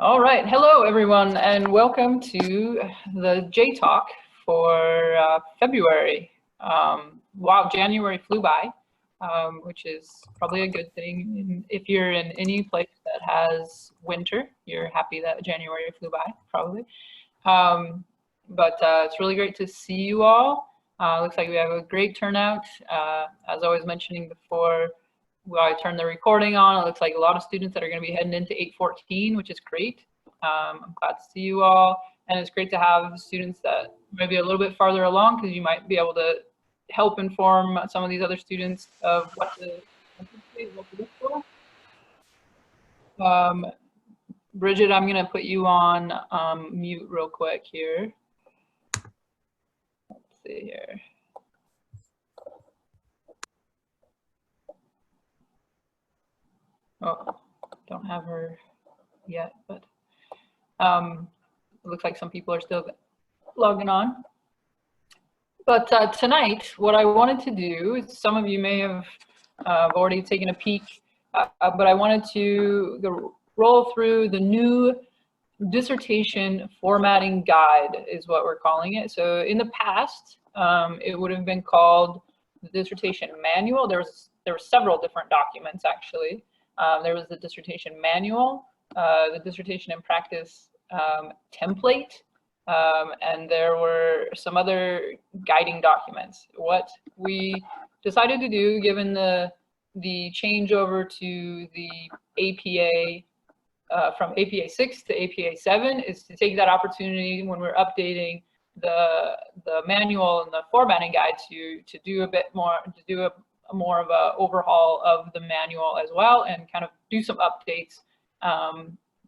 All right, hello everyone, and welcome to the JayTalk for February. Wow, January flew by, which is probably a good thing. If you're in any place that has winter, you're happy that January flew by, probably. But it's really great to see you all. Looks like we have a great turnout. As I was mentioning before, while I turn the recording on, it looks like a lot of students that are going to be heading into 814, which is great. I'm glad to see you all, and it's great to have students that might be a little bit farther along, because you might be able to help inform some of these other students of what to look for. Bridget, I'm going to put you on mute real quick here. Let's see here. Oh, don't have her yet, but it looks like some people are still logging on. But tonight, what I wanted to do is, some of you may have already taken a peek, but I wanted to roll through the new dissertation formatting guide, is what we're calling it. So in the past, it would have been called the dissertation manual. There were several different documents, actually. There was the dissertation manual, the dissertation in practice template, and there were some other guiding documents. What we decided to do, given the changeover to the APA, from APA 6 to APA 7, is to take that opportunity when we're updating the manual and the formatting guide to do a bit more, to do more of a overhaul of the manual as well, and kind of do some updates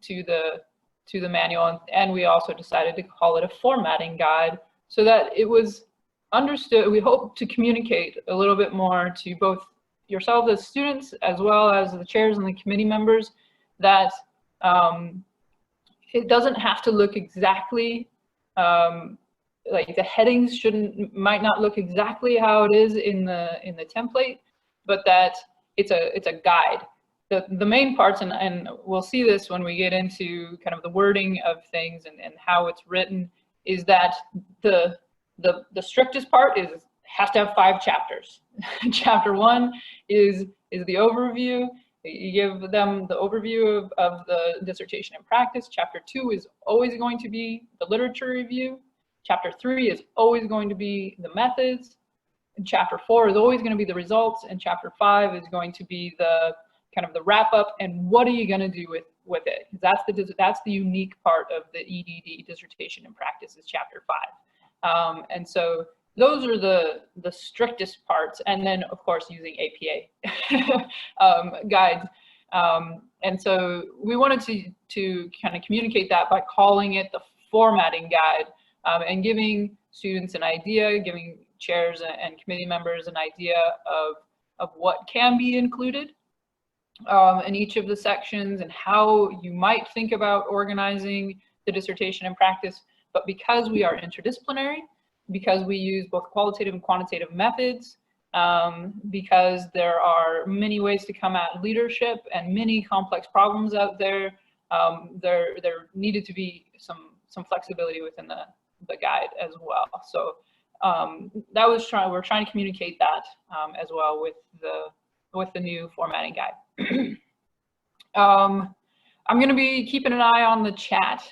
to the manual. And we also decided to call it a formatting guide, so that it was understood. We hope to communicate a little bit more to both yourselves as students, as well as the chairs and the committee members, that it doesn't have to look exactly like the headings might not look exactly how it is in the template, but that it's a guide. The main parts, and we'll see this when we get into kind of the wording of things and how it's written, is that the strictest part has to have 5 chapters. Chapter 1 is the overview. You give them the overview of the dissertation in practice. Chapter 2 is always going to be the literature review. Chapter 3 is always going to be the methods. And Chapter 4 is always going to be the results. And Chapter 5 is going to be the kind of the wrap up, and what are you going to do with it? That's the unique part of the EDD, dissertation in practice, is Chapter 5. And so those are the strictest parts, and then of course using APA guides. And so we wanted to kind of communicate that by calling it the formatting guide, and giving students an idea, giving chairs and committee members an idea of what can be included in each of the sections, and how you might think about organizing the dissertation in practice. But because we are interdisciplinary, because we use both qualitative and quantitative methods, because there are many ways to come at leadership and many complex problems out there, there needed to be some flexibility within the guide as well. So we're trying to communicate that as well with the new formatting guide. I'm going to be keeping an eye on the chat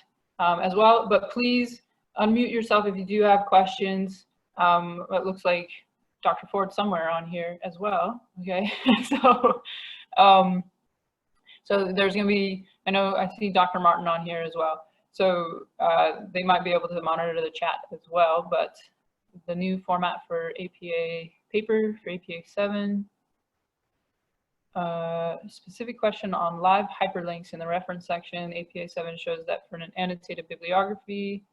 as well, but please unmute yourself if you do have questions. It looks like Dr. Ford's somewhere on here as well. Okay, so there's going to be, I see Dr. Martin on here as well. So they might be able to monitor the chat as well, but the new format for APA paper for APA 7. Specific question on live hyperlinks in the reference section. APA 7 shows that for an annotated bibliography.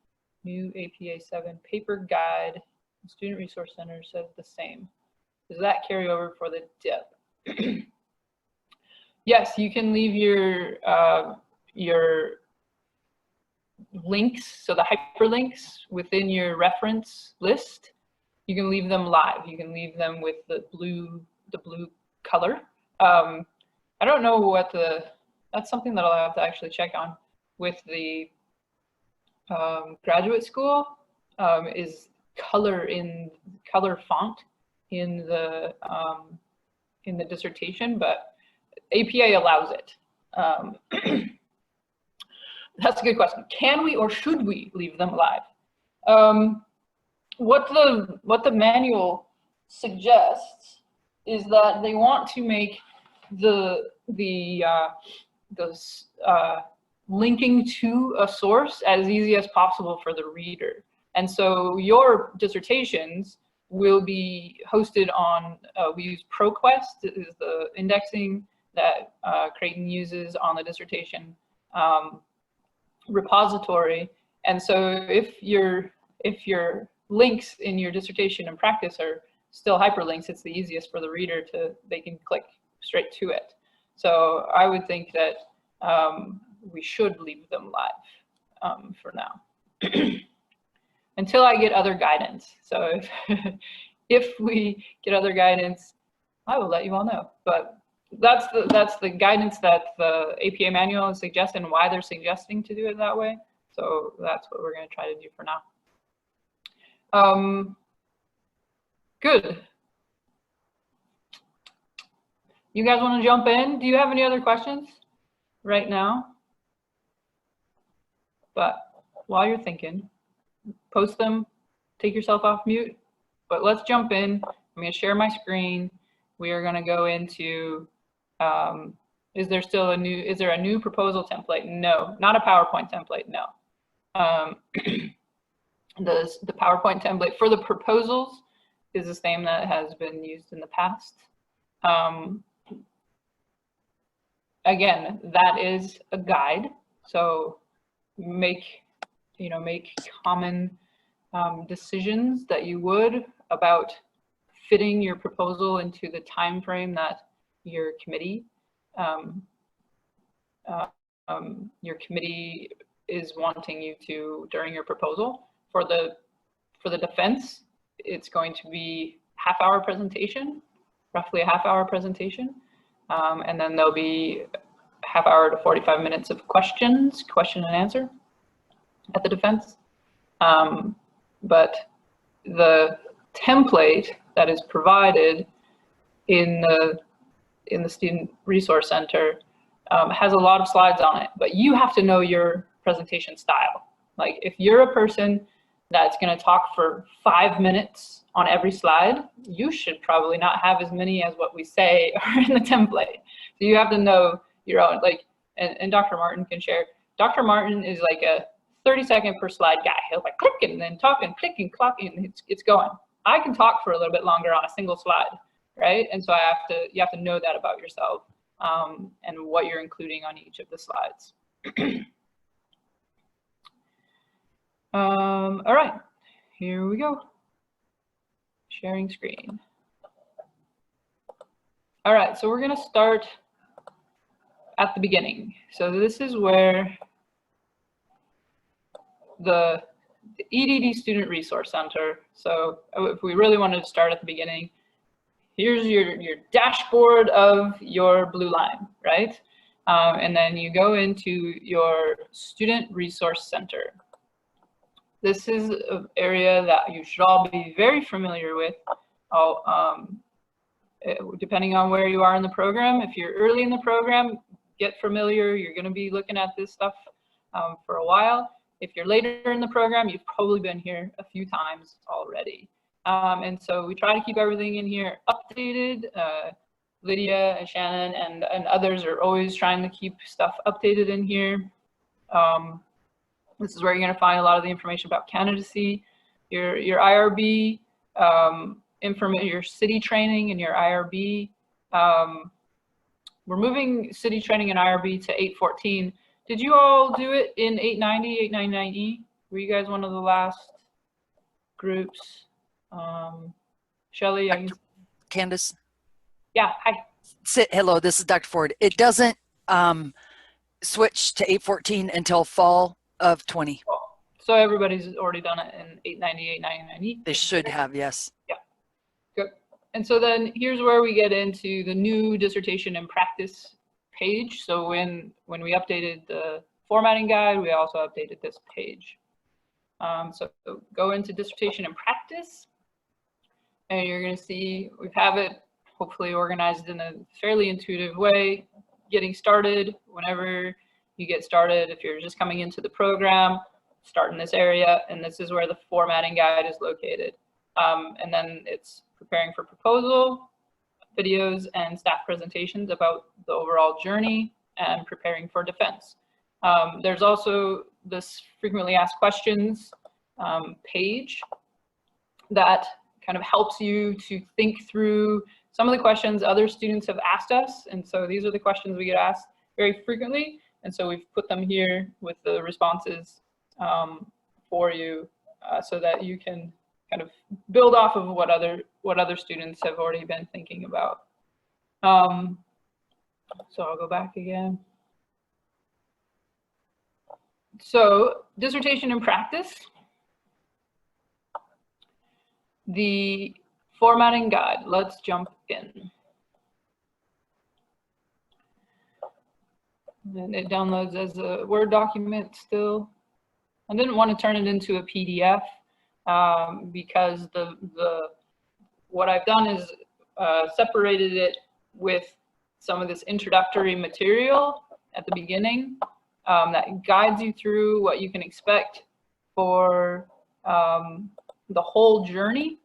New APA 7 paper guide, Student Resource Center says the same. Does that carry over for the dip? Yes, you can leave your links, so the hyperlinks within your reference list, you can leave them live. You can leave them with the blue color. I don't know what that's something that I'll have to actually check on. with the graduate school is color font in the dissertation, but APA allows it. That's a good question. Can we or should we leave them alive? What the manual suggests is that they want to make the linking to a source as easy as possible for the reader. And so your dissertations will be hosted on, we use ProQuest, is the indexing that Creighton uses on the dissertation repository. And so if your links in your dissertation and practice are still hyperlinks, it's the easiest for the reader they can click straight to it. So I would think that we should leave them live for now. Until I get other guidance. So if we get other guidance, I will let you all know. But that's the guidance that the APA manual is suggesting and why they're suggesting to do it that way. So that's what we're going to try to do for now. Good. You guys want to jump in? Do you have any other questions right now? But while you're thinking, post them, take yourself off mute, but let's jump in. I'm going to share my screen. We are going to go into, is there a new proposal template? No, not a PowerPoint template, no. The PowerPoint template for the proposals is the same that has been used in the past. Again, that is a guide, so make common decisions that you would about fitting your proposal into the time frame that your committee is wanting you to during your proposal. For the defense, it's going to be half-hour presentation, roughly a half-hour presentation, and then there'll be half-hour to 45 minutes of question and answer at the defense. But the template that is provided in the Student Resource Center has a lot of slides on it, but you have to know your presentation style. Like if you're a person that's going to talk for 5 minutes on every slide, you should probably not have as many as what we say are in the template. So you have to know your own, like, and Dr. Martin can share. Dr. Martin is like a 30-second per slide guy. He'll like click and then talk and click and clock and it's going. I can talk for a little bit longer on a single slide, right? And so you have to know that about yourself and what you're including on each of the slides. All right, here we go. Sharing screen. All right, so we're gonna start at the beginning. So this is where the EDD Student Resource Center. So if we really wanted to start at the beginning, here's your dashboard of your blue line, right? And then you go into your Student Resource Center. This is an area that you should all be very familiar with. Depending on where you are in the program, if you're early in the program, get familiar. You're going to be looking at this stuff for a while. If you're later in the program, you've probably been here a few times already. And so we try to keep everything in here updated. Lydia and Shannon and others are always trying to keep stuff updated in here. This is where you're going to find a lot of the information about candidacy, your IRB, your city training and your IRB. We're moving city training and IRB to 814. Did you all do it in 890, 899E? Were you guys one of the last groups? Shelley? Candace? Yeah, hi. Hello, this is Dr. Ford. It doesn't switch to 814 until fall of 20. So everybody's already done it in 890, 899E? They should have, yes. Yeah, good. And so then here's where we get into the new dissertation and practice page. So when we updated the formatting guide, we also updated this page. So go into dissertation and practice, and you're going to see we have it hopefully organized in a fairly intuitive way. Getting started, whenever you get started, if you're just coming into the program, start in this area, and this is where the formatting guide is located. And then it's preparing for proposal, videos, and staff presentations about the overall journey, and preparing for defense. There's also this frequently asked questions page that kind of helps you to think through some of the questions other students have asked us. And so these are the questions we get asked very frequently. And so we've put them here with the responses for you so that you can kind of build off of what other students have already been thinking about. So I'll go back again. So dissertation and practice. The formatting guide, let's jump in. And it downloads as a Word document still. I didn't want to turn it into a PDF because what I've done is separated it with some of this introductory material at the beginning that guides you through what you can expect for the whole journey.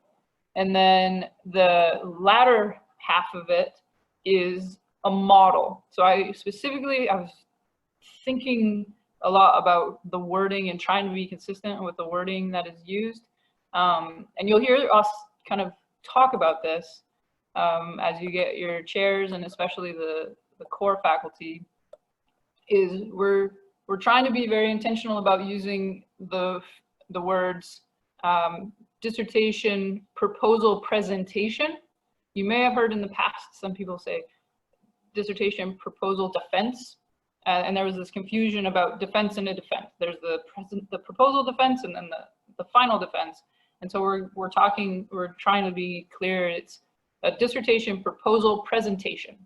And then the latter half of it is a model. So I was thinking a lot about the wording and trying to be consistent with the wording that is used. And you'll hear us kind of talk about this as you get your chairs, and especially the core faculty, is we're trying to be very intentional about using the words dissertation proposal presentation. You may have heard in the past some people say dissertation proposal defense, and there was this confusion about defense and a defense. There's the proposal defense and then the final defense. And so we're trying to be clear. It's a dissertation proposal presentation.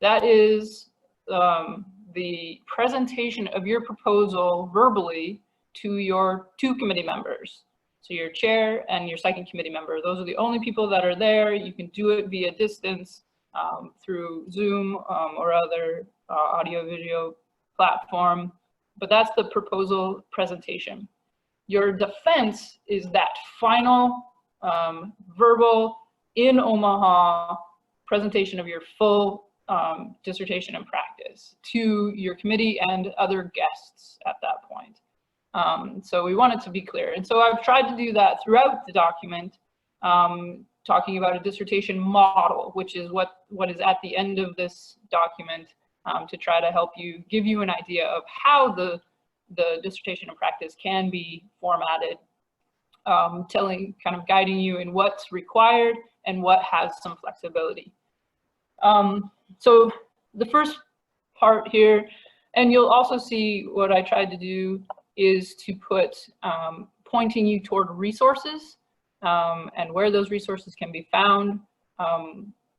That is the presentation of your proposal verbally to your two committee members. So your chair and your second committee member. Those are the only people that are there. You can do it via distance through Zoom or other audio video platform, but that's the proposal presentation. Your defense is that final verbal in Omaha presentation of your full dissertation and practice to your committee and other guests at that point. So we want it to be clear. And so I've tried to do that throughout the document, talking about a dissertation model, which is what is at the end of this document, to try to help you, give you an idea of how the dissertation and practice can be formatted, kind of guiding you in what's required and what has some flexibility. So the first part here, and you'll also see what I tried to do is to put pointing you toward resources and where those resources can be found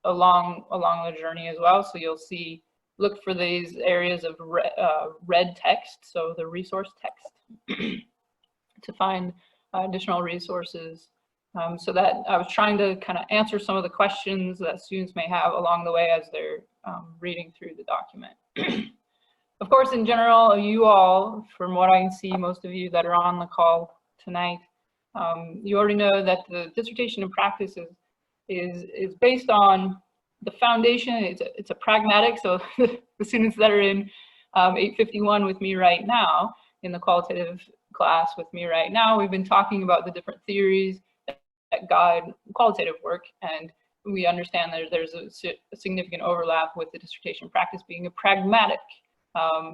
along the journey as well. So you'll see, look for these areas of red text, so the resource text, to find additional resources. So that I was trying to kind of answer some of the questions that students may have along the way as they're reading through the document. Of course, in general, you all, from what I can see, most of you that are on the call tonight, you already know that the dissertation and practice is based on the foundation. It's a pragmatic, so the students that are in 851 with me right now, in the qualitative class with me right now, we've been talking about the different theories that guide qualitative work, and we understand that there's a significant overlap with the dissertation practice being a pragmatic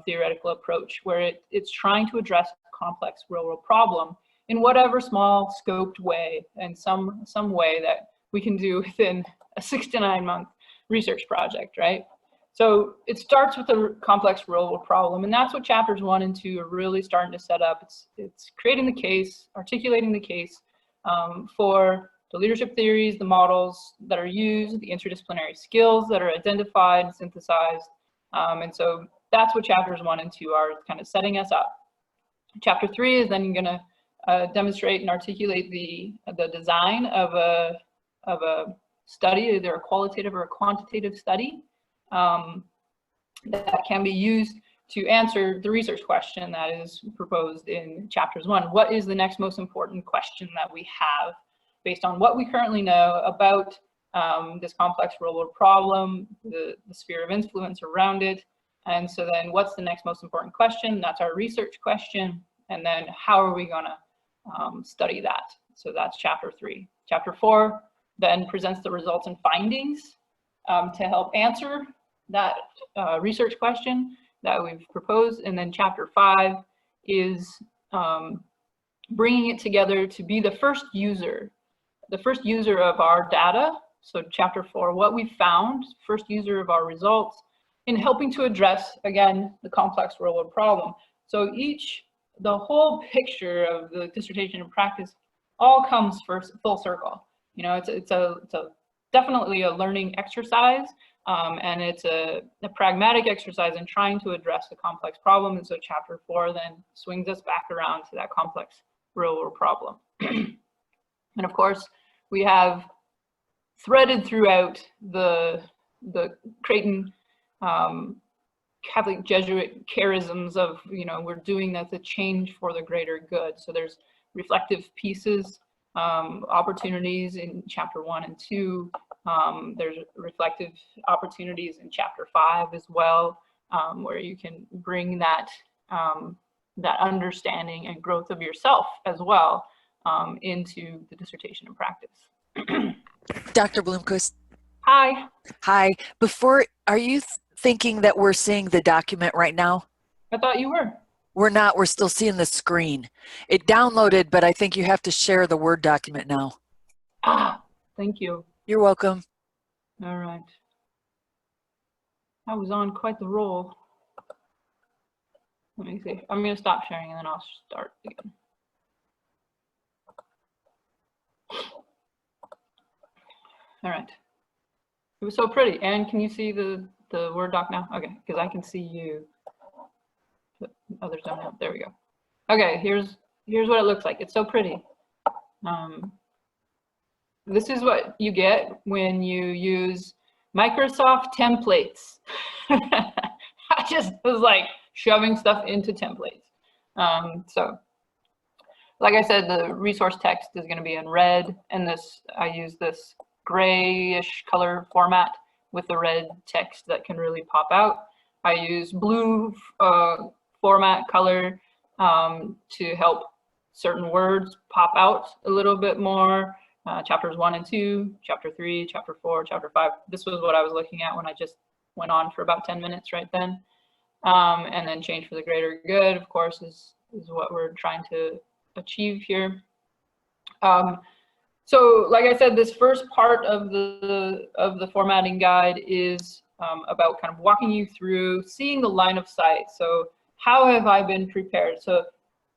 theoretical approach, where it's trying to address a complex real-world problem in whatever small scoped way, and some way that we can do within a 6 to 9 month research project, right? So it starts with a complex real-world problem, and that's what chapters 1 and 2 are really starting to set up. It's creating the case, articulating the case for the leadership theories, the models that are used, the interdisciplinary skills that are identified and synthesized. And so that's what chapters 1 and 2 are, kind of setting us up. Chapter 3 is then going to demonstrate and articulate the design of a study, either a qualitative or a quantitative study that can be used to answer the research question that is proposed in chapters 1. What is the next most important question that we have based on what we currently know about this complex real-world problem, the sphere of influence around it? And so then what's the next most important question? That's our research question. And then how are we going to study that? So that's chapter 3. Chapter 4 then presents the results and findings to help answer that research question that we've proposed. And then chapter 5 is bringing it together to be the first user of our data. So chapter 4, what we found, first user of our results, in helping to address, again, the complex real-world problem. So the whole picture of the dissertation and practice all comes full circle. You know, it's definitely a learning exercise, and it's a pragmatic exercise in trying to address the complex problem. And so chapter 4 then swings us back around to that complex real-world problem. And of course, we have threaded throughout the Creighton Catholic Jesuit charisms of, you know, we're doing that to change for the greater good. So there's reflective pieces, opportunities in chapter 1 and 2. There's reflective opportunities in chapter 5 as well, where you can bring that understanding and growth of yourself as well into the dissertation and practice. Dr. Bloomquist. Hi. Hi. Are you thinking that we're seeing the document right now? I thought you were. We're not. We're still seeing the screen. It downloaded, but I think you have to share the Word document now. Ah, thank you. You're welcome. All right. I was on quite the roll. Let me see. I'm going to stop sharing and then I'll start again. All right. It was so pretty. And can you see the Word doc now? Okay, because I can see you, but others don't have. There we go. Okay, here's what it looks like. It's so pretty. This is what you get when you use Microsoft templates. I just was like shoving stuff into templates. So like I said, the resource text is going to be in red, and I use this grayish color format with the red text that can really pop out. I use blue format color to help certain words pop out a little bit more. Chapters 1 and 2, chapter 3, chapter 4, chapter 5. This was what I was looking at when I just went on for about 10 minutes right then. And then change for the greater good, of course, is what we're trying to achieve here. So like I said, this first part of the formatting guide is about kind of walking you through seeing the line of sight. So how have I been prepared? So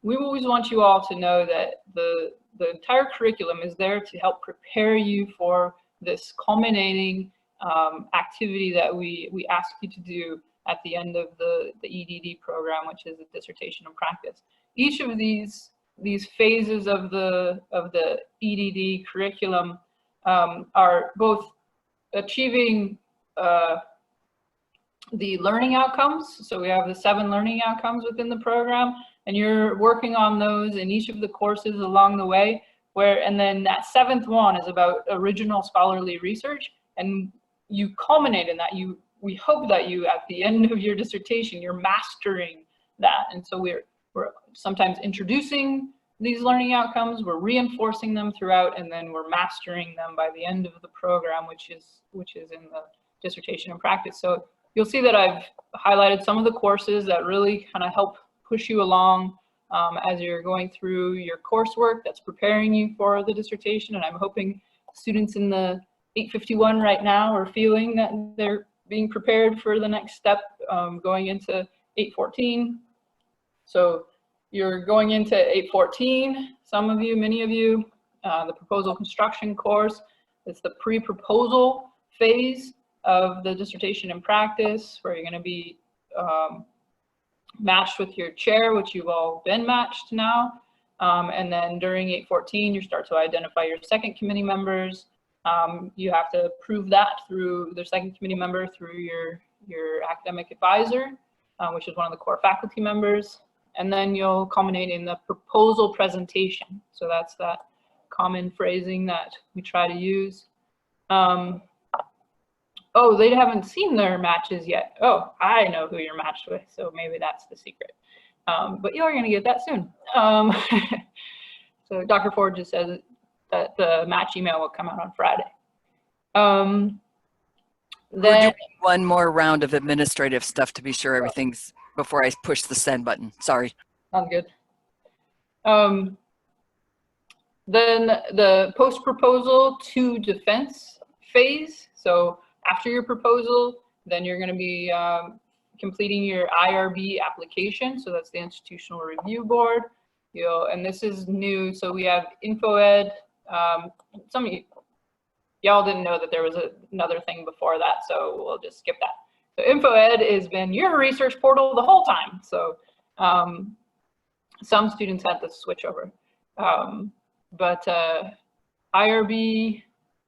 we always want you all to know that the entire curriculum is there to help prepare you for this culminating activity that we ask you to do at the end of the EDD program, which is the dissertation and practice. Each of these phases of the EDD curriculum are both achieving the learning outcomes. So we have the 7 learning outcomes within the program, and you're working on those in each of the courses along the way. And then that 7th one is about original scholarly research, and you culminate in that. We hope that you, at the end of your dissertation, you're mastering that. And so we're sometimes introducing these learning outcomes, we're reinforcing them throughout, and then we're mastering them by the end of the program, which is in the dissertation and practice. So you'll see that I've highlighted some of the courses that really kind of help push you along as you're going through your coursework that's preparing you for the dissertation. And I'm hoping students in the 851 right now are feeling that they're being prepared for the next step going into 814. So you're going into 814, some of you, many of you, the proposal construction course. It's the pre-proposal phase of the dissertation and practice, where you're going to be matched with your chair, which you've all been matched now. And then during 814, you start to identify your second committee members. You have to prove that through the second committee member through your academic advisor, which is one of the core faculty members. And then you'll culminate in the proposal presentation. So that's that common phrasing that we try to use. Oh, they haven't seen their matches yet. Oh, I know who you're matched with, so maybe that's the secret. But you're going to get that soon. So Dr. Ford just says that the match email will come out on Friday. We're doing one more round of administrative stuff to be sure everything's before I push the send button. Sorry. Sounds good. Then the post-proposal to defense phase. So after your proposal, then you're going to be completing your IRB application. So that's the Institutional Review Board. And this is new. So we have InfoEd. Some of y'all didn't know that there was another thing before that, so we'll just skip that. So InfoEd has been your research portal the whole time. So some students had to switch over. But IRB,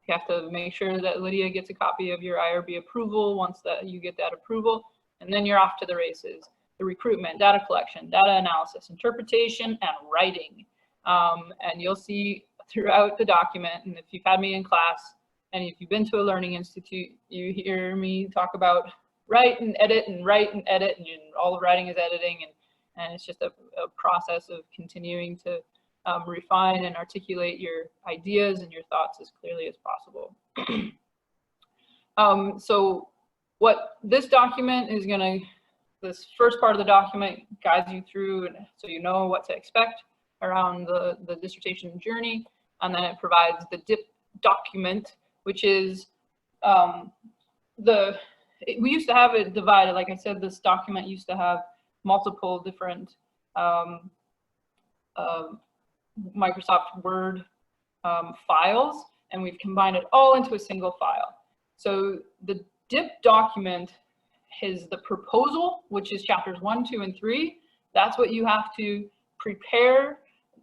you have to make sure that Lydia gets a copy of your IRB approval once that you get that approval, and then you're off to the races. The recruitment, data collection, data analysis, interpretation, and writing. And you'll see throughout the document, and if you've had me in class, and if you've been to a learning institute, you hear me talk about write and edit, and all the writing is editing, and it's just a process of continuing to refine and articulate your ideas and your thoughts as clearly as possible. So what this document is this first part of the document guides you through, so you know what to expect around the dissertation journey, and then it provides the DIP document, which is we used to have it divided. Like I said, this document used to have multiple different Microsoft Word files, and we've combined it all into a single file. So the DIP document is the proposal, which is chapters 1, 2, and 3. That's what you have to prepare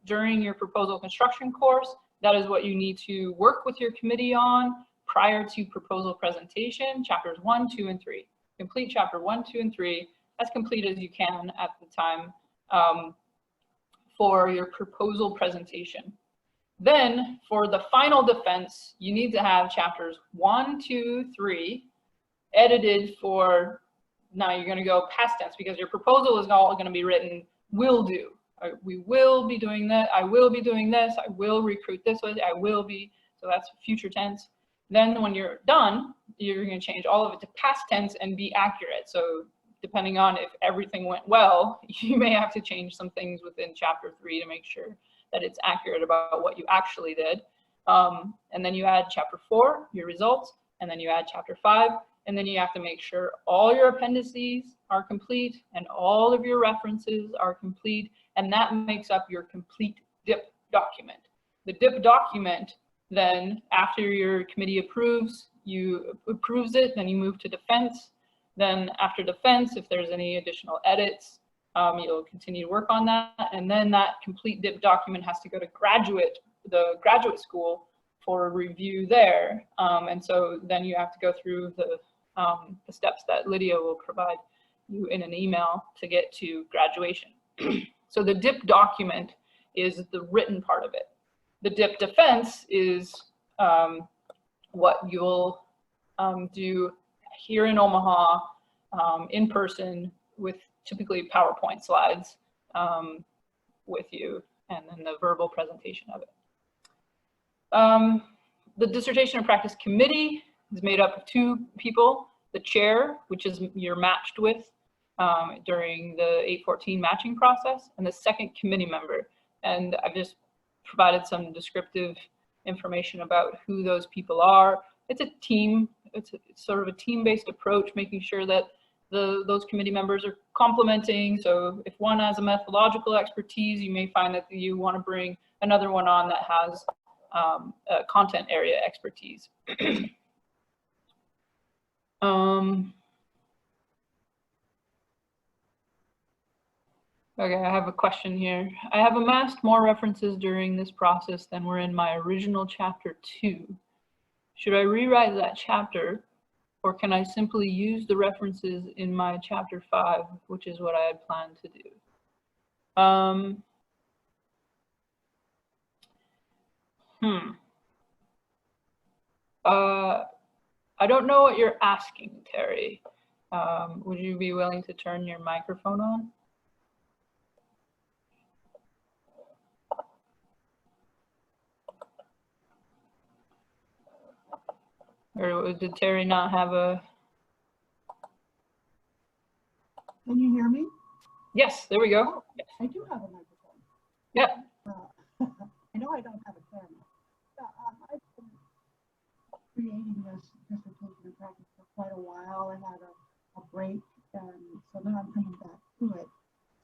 during your proposal construction course. That is what you need to work with your committee on prior to proposal presentation, chapters 1, 2, and 3. Complete chapter 1, 2, and 3 as complete as you can at the time for your proposal presentation. Then for the final defense, you need to have chapters 1, 2, 3 edited for, now you're going to go past tense because your proposal is all going to be written will do. We will be doing that. I will be doing this. I will recruit this way. I will be. So that's future tense. Then when you're done, you're going to change all of it to past tense and be accurate. So depending on if everything went well, you may have to change some things within chapter 3 to make sure that it's accurate about what you actually did. And then you add chapter 4, your results, and then you add chapter 5, and then you have to make sure all your appendices are complete and all of your references are complete, and that makes up your complete DIP document. The DIP document, then after your committee approves it, then you move to defense. Then after defense, if there's any additional edits, you'll continue to work on that. And then that complete DIP document has to go to the graduate school for review there. And so then you have to go through the steps that Lydia will provide you in an email to get to graduation. So the DIP document is the written part of it. The DIP defense is what you'll do here in Omaha in person with typically PowerPoint slides with you, and then the verbal presentation of it. The Dissertation and Practice Committee is made up of 2 people, the chair, which is you're matched with during the 814 matching process, and the second committee member. And I've just provided some descriptive information about who those people are. It's a team, it's sort of a team-based approach, making sure that those committee members are complementing. So if one has a methodological expertise, you may find that you want to bring another one on that has a content area expertise. Okay, I have a question here. I have amassed more references during this process than were in my original chapter 2. Should I rewrite that chapter, or can I simply use the references in my chapter 5, which is what I had planned to do? I don't know what you're asking, Terry. Would you be willing to turn your microphone on? Or did Terry not have a... Can you hear me? Yes, there we go. Yes. I do have a microphone. Yeah. I know I don't have a camera. I've been creating this dissertation in practice for quite a while. I had a break, and so now I'm coming back to it.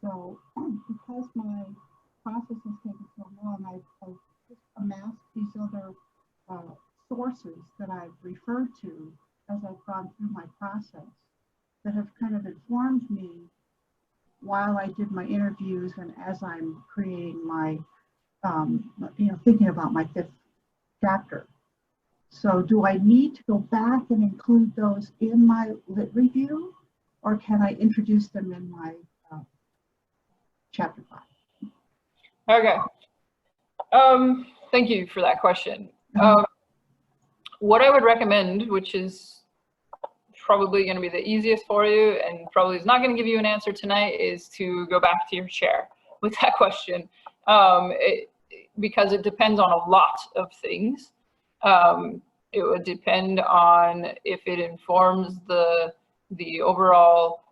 So because my process has taken so long, I've just amassed these other sources that I've referred to as I've gone through my process that have kind of informed me while I did my interviews and as I'm creating my, thinking about my 5th chapter. So do I need to go back and include those in my lit review, or can I introduce them in my chapter 5? Okay. Thank you for that question. What I would recommend, which is probably going to be the easiest for you and probably is not going to give you an answer tonight, is to go back to your chair with that question, because it depends on a lot of things. It would depend on if it informs the overall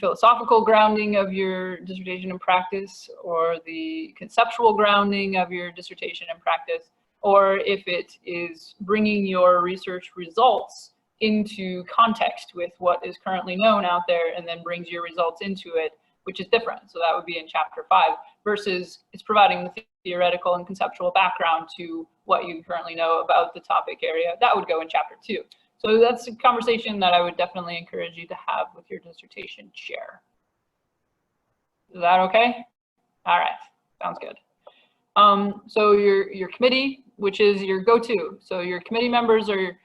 philosophical grounding of your dissertation and practice, or the conceptual grounding of your dissertation and practice, or if it is bringing your research results into context with what is currently known out there and then brings your results into it, which is different. So that would be in chapter 5, versus it's providing the theoretical and conceptual background to what you currently know about the topic area. That would go in chapter 2. So that's a conversation that I would definitely encourage you to have with your dissertation chair. Is that okay? All right, sounds good. So your committee, which is your go-to. So your committee members are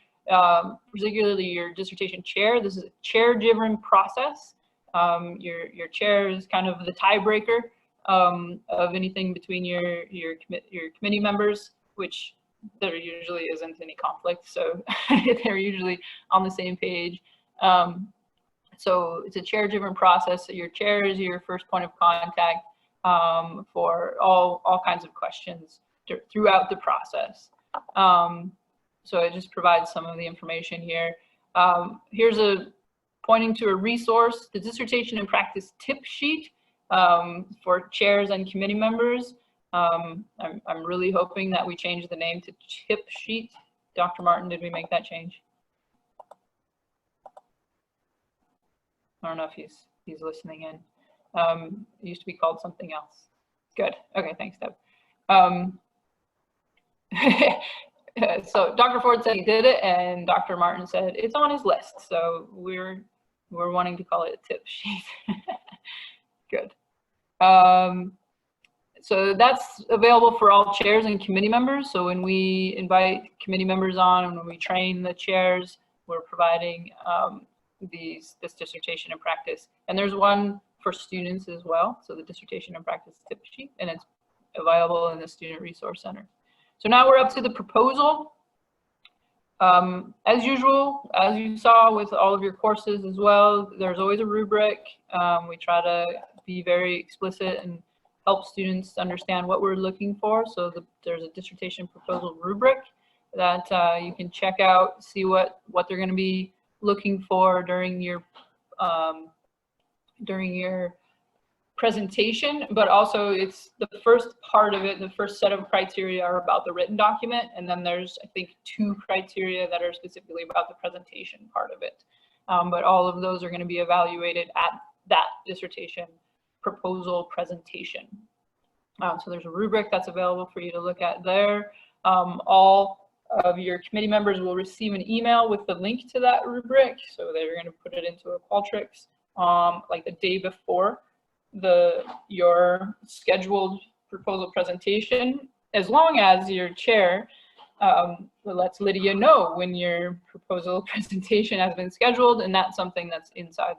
particularly your dissertation chair. This is a chair-driven process. Your chair is kind of the tiebreaker of anything between your committee members, which there usually isn't any conflict, so they're usually on the same page. So it's a chair-driven process. So your chair is your first point of contact for all kinds of questions throughout the process. So it just provides some of the information here. Here's pointing to a resource, the Dissertation and Practice Tip Sheet for chairs and committee members. I'm really hoping that we change the name to Tip Sheet. Dr. Martin, did we make that change? I don't know if he's listening in. It used to be called something else. Good. Okay, thanks, Deb. So Dr. Ford said he did it, and Dr. Martin said it's on his list. So we're wanting to call it a tip sheet. Good. So that's available for all chairs and committee members. So when we invite committee members on and when we train the chairs, we're providing this dissertation and practice. And there's one for students as well. So the dissertation and practice tip sheet, and it's available in the Student Resource Center. So now we're up to the proposal. As usual, as you saw with all of your courses as well, there's always a rubric. We try to be very explicit and help students understand what we're looking for. So there's a dissertation proposal rubric that you can check out, see what they're going to be looking for during your presentation, but also it's the first part of it. The first set of criteria are about the written document, and then there's, I think, 2 criteria that are specifically about the presentation part of it. But all of those are going to be evaluated at that dissertation proposal presentation. So there's a rubric that's available for you to look at there. All of your committee members will receive an email with the link to that rubric. So they're going to put it into a Qualtrics like the day before your scheduled proposal presentation, as long as your chair lets Lydia know when your proposal presentation has been scheduled, and that's something that's inside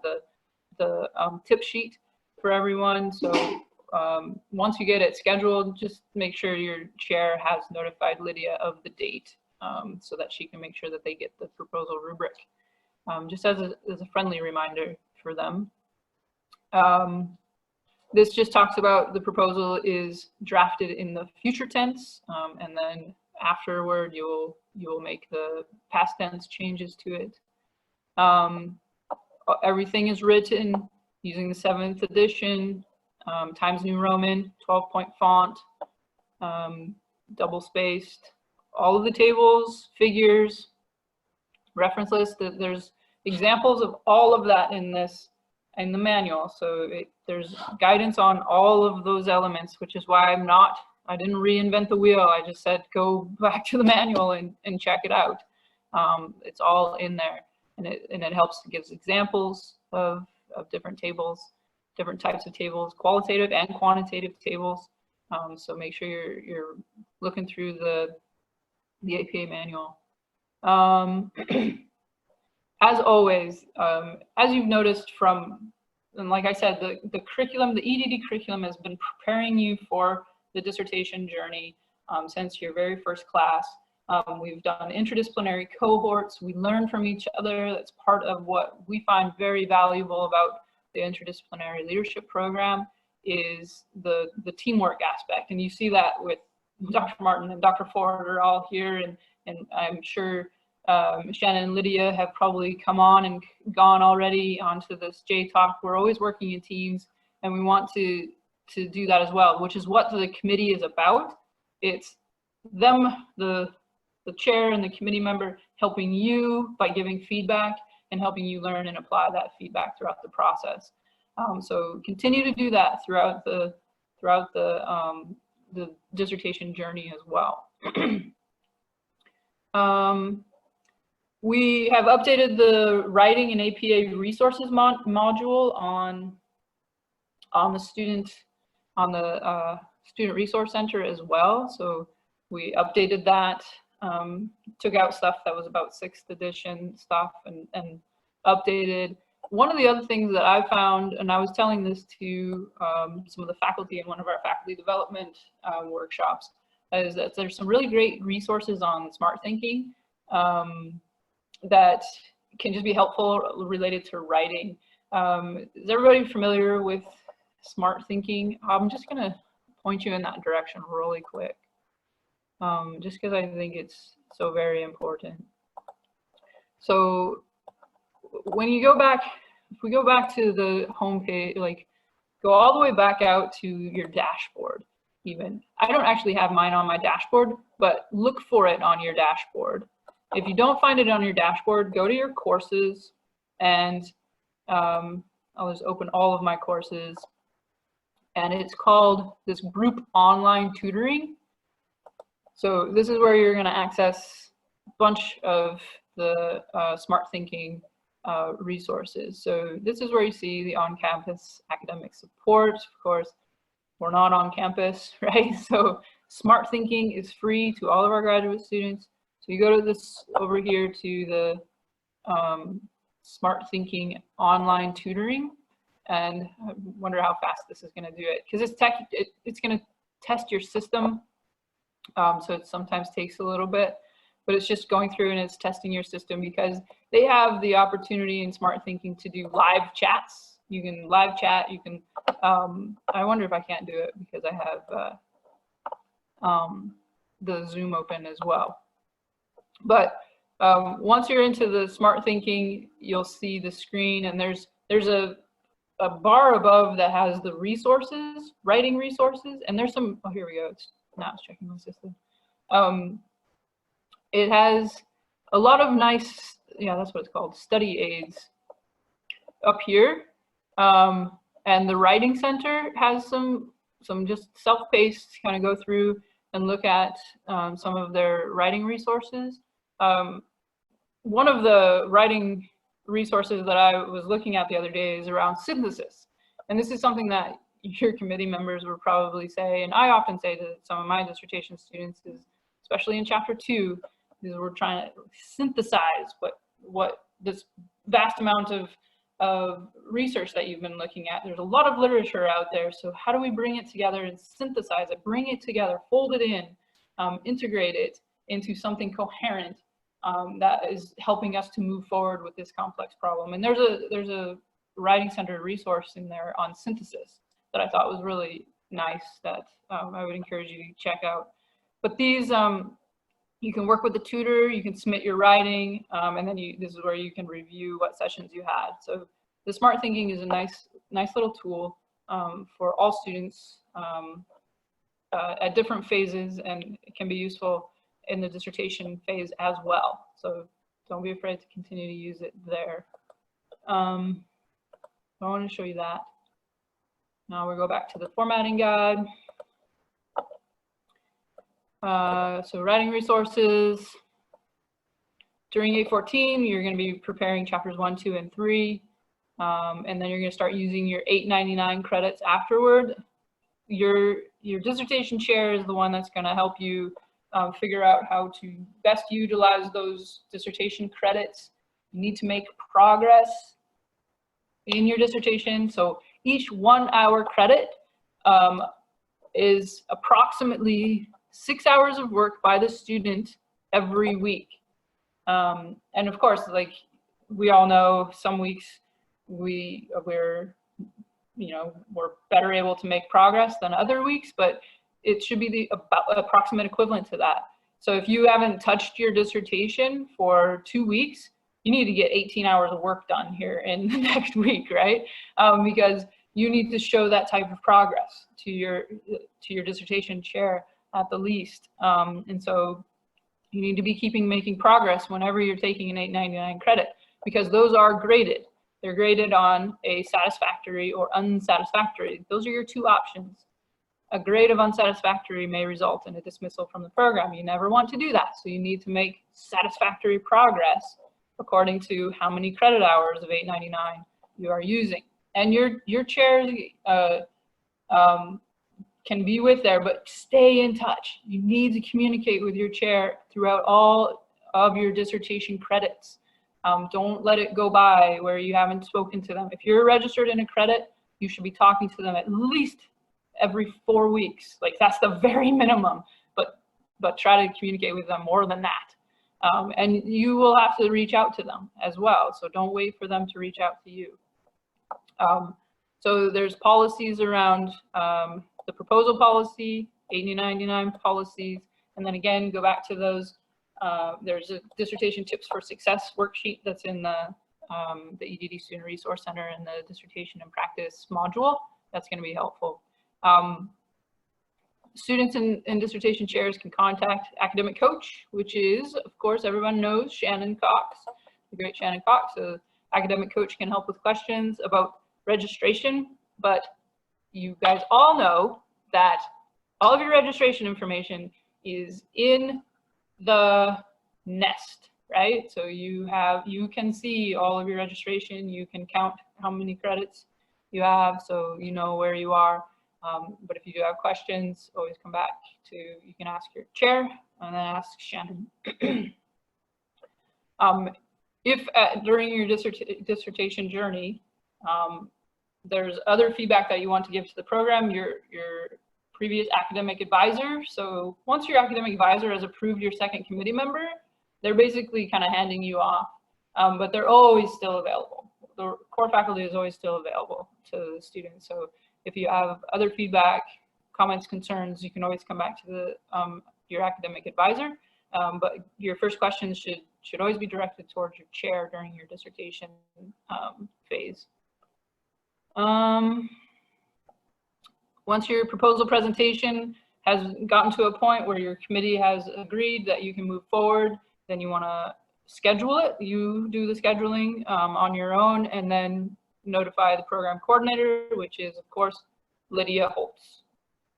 the tip sheet for everyone. So once you get it scheduled, just make sure your chair has notified Lydia of the date, so that she can make sure that they get the proposal rubric, just as a friendly reminder for them. This just talks about the proposal is drafted in the future tense, and then afterward you'll make the past tense changes to it. Everything is written using the 7th edition, Times New Roman, 12-point font, double spaced. All of the tables, figures, reference list, there's examples of all of that in the manual. So there's guidance on all of those elements, which is why I didn't reinvent the wheel. I just said, go back to the manual and check it out. It's all in there, and it helps to give examples of different tables, different types of tables, qualitative and quantitative tables. So make sure you're looking through the APA manual. As always, as you've noticed and like I said, the curriculum, the EDD curriculum has been preparing you for the dissertation journey since your very first class. We've done interdisciplinary cohorts. We learn from each other. That's part of what we find very valuable about the interdisciplinary leadership program, is the teamwork aspect. And you see that with Dr. Martin and Dr. Ford are all here, and I'm sure Shannon and Lydia have probably come on and gone already onto this JayTalk. We're always working in teams, and we want to do that as well, which is what the committee is about. It's them, the chair and the committee member, helping you by giving feedback and helping you learn and apply that feedback throughout the process. So continue to do that throughout the dissertation journey as well. We have updated the writing and APA resources module on the student resource center as well. So we updated that, took out stuff that was about 6th edition stuff and updated. One of the other things that I found, and I was telling this to some of the faculty in one of our faculty development workshops, is that there's some really great resources on smart thinking that can just be helpful related to writing. Is everybody familiar with smart thinking? I'm just going to point you in that direction really quick, just because I think it's so very important. So when you go back, if we go back to the home page, like go all the way back out to your dashboard even. I don't actually have mine on my dashboard, but look for it on your dashboard. If you don't find it on your dashboard, go to your courses, and I'll just open all of my courses, and it's called this group online tutoring. So this is where you're going to access a bunch of the smart thinking resources. So this is where you see the on-campus academic support. Of course, we're not on campus, right? So smart thinking is free to all of our graduate students. So you go to this over here to the smart thinking online tutoring, and I wonder how fast this is going to do it, because it's going to test your system. So it sometimes takes a little bit, but it's just going through and it's testing your system, because they have the opportunity in smart thinking to do live chats. You can live chat, you can, I wonder if I can't do it because I have the Zoom open as well. But once you're into the smart thinking, you'll see the screen, and there's a bar above that has the resources, writing resources, and there's some, oh, here we go. Now it's checking my system. It has a lot of nice, yeah, that's what it's called, study aids up here. And the writing center has some just self-paced, kind of go through and look at some of their writing resources. One of the writing resources that I was looking at the other day is around synthesis. And this is something that your committee members would probably say, and I often say to some of my dissertation students, is especially in chapter 2, is we're trying to synthesize what this vast amount of research that you've been looking at. There's a lot of literature out there, so how do we bring it together and synthesize it, bring it together, fold it in, integrate it into something coherent that is helping us to move forward with this complex problem. And there's a writing center resource in there on synthesis that I thought was really nice that I would encourage you to check out. But these, you can work with the tutor, you can submit your writing, and then this is where you can review what sessions you had. So the Smart Thinking is a nice little tool for all students at different phases, and it can be useful in the dissertation phase as well. So don't be afraid to continue to use it there. I want to show you that. Now we go back to the formatting guide. So writing resources. During 814, you're going to be preparing chapters 1, 2, and 3. And then you're going to start using your 899 credits afterward. Your dissertation chair is the one that's going to help you figure out how to best utilize those dissertation credits. You need to make progress in your dissertation. So each 1 hour credit is approximately 6 hours of work by the student every week. And of course, like we all know, some weeks we're better able to make progress than other weeks, but it should be the approximate equivalent to that. So if you haven't touched your dissertation for 2 weeks, you need to get 18 hours of work done here in the next week, right? Because you need to show that type of progress to your dissertation chair at the least. And so you need to be making progress whenever you're taking an 899 credit, because those are graded. They're graded on a satisfactory or unsatisfactory. Those are your 2 options. A grade of unsatisfactory may result in a dismissal from the program. You never want to do that. So you need to make satisfactory progress according to how many credit hours of 899 you are using. And your chair can be with there, but stay in touch. You need to communicate with your chair throughout all of your dissertation credits. Don't let it go by where you haven't spoken to them. If you're registered in a credit, you should be talking to them at least every 4 weeks. Like, that's the very minimum, but try to communicate with them more than that. And you will have to reach out to them as well. So don't wait for them to reach out to you. So there's policies around the proposal policy, 8099 policies, and then again, go back to those. There's a dissertation tips for success worksheet that's in the EDD Student Resource Center in the dissertation and practice module. That's going to be helpful. Students and dissertation chairs can contact academic coach, which is, of course, everyone knows Shannon Cox, the great Shannon Cox. So academic coach can help with questions about registration, but you guys all know that all of your registration information is in the nest, right? So you can see all of your registration, you can count how many credits you have, so you know where you are. But if you do have questions, always come back to, you can ask your chair and then ask Shannon. If during your dissertation journey, there's other feedback that you want to give to the program, your previous academic advisor. So once your academic advisor has approved your second committee member, they're basically kind of handing you off, but they're always still available. The core faculty is always still available to the students. So if you have other feedback, comments, concerns, you can always come back to the your academic advisor. But your first questions should always be directed towards your chair during your dissertation phase. Once your proposal presentation has gotten to a point where your committee has agreed that you can move forward, then you want to schedule it. You do the scheduling on your own, and then notify the program coordinator, which is, of course, Lydia Holtz.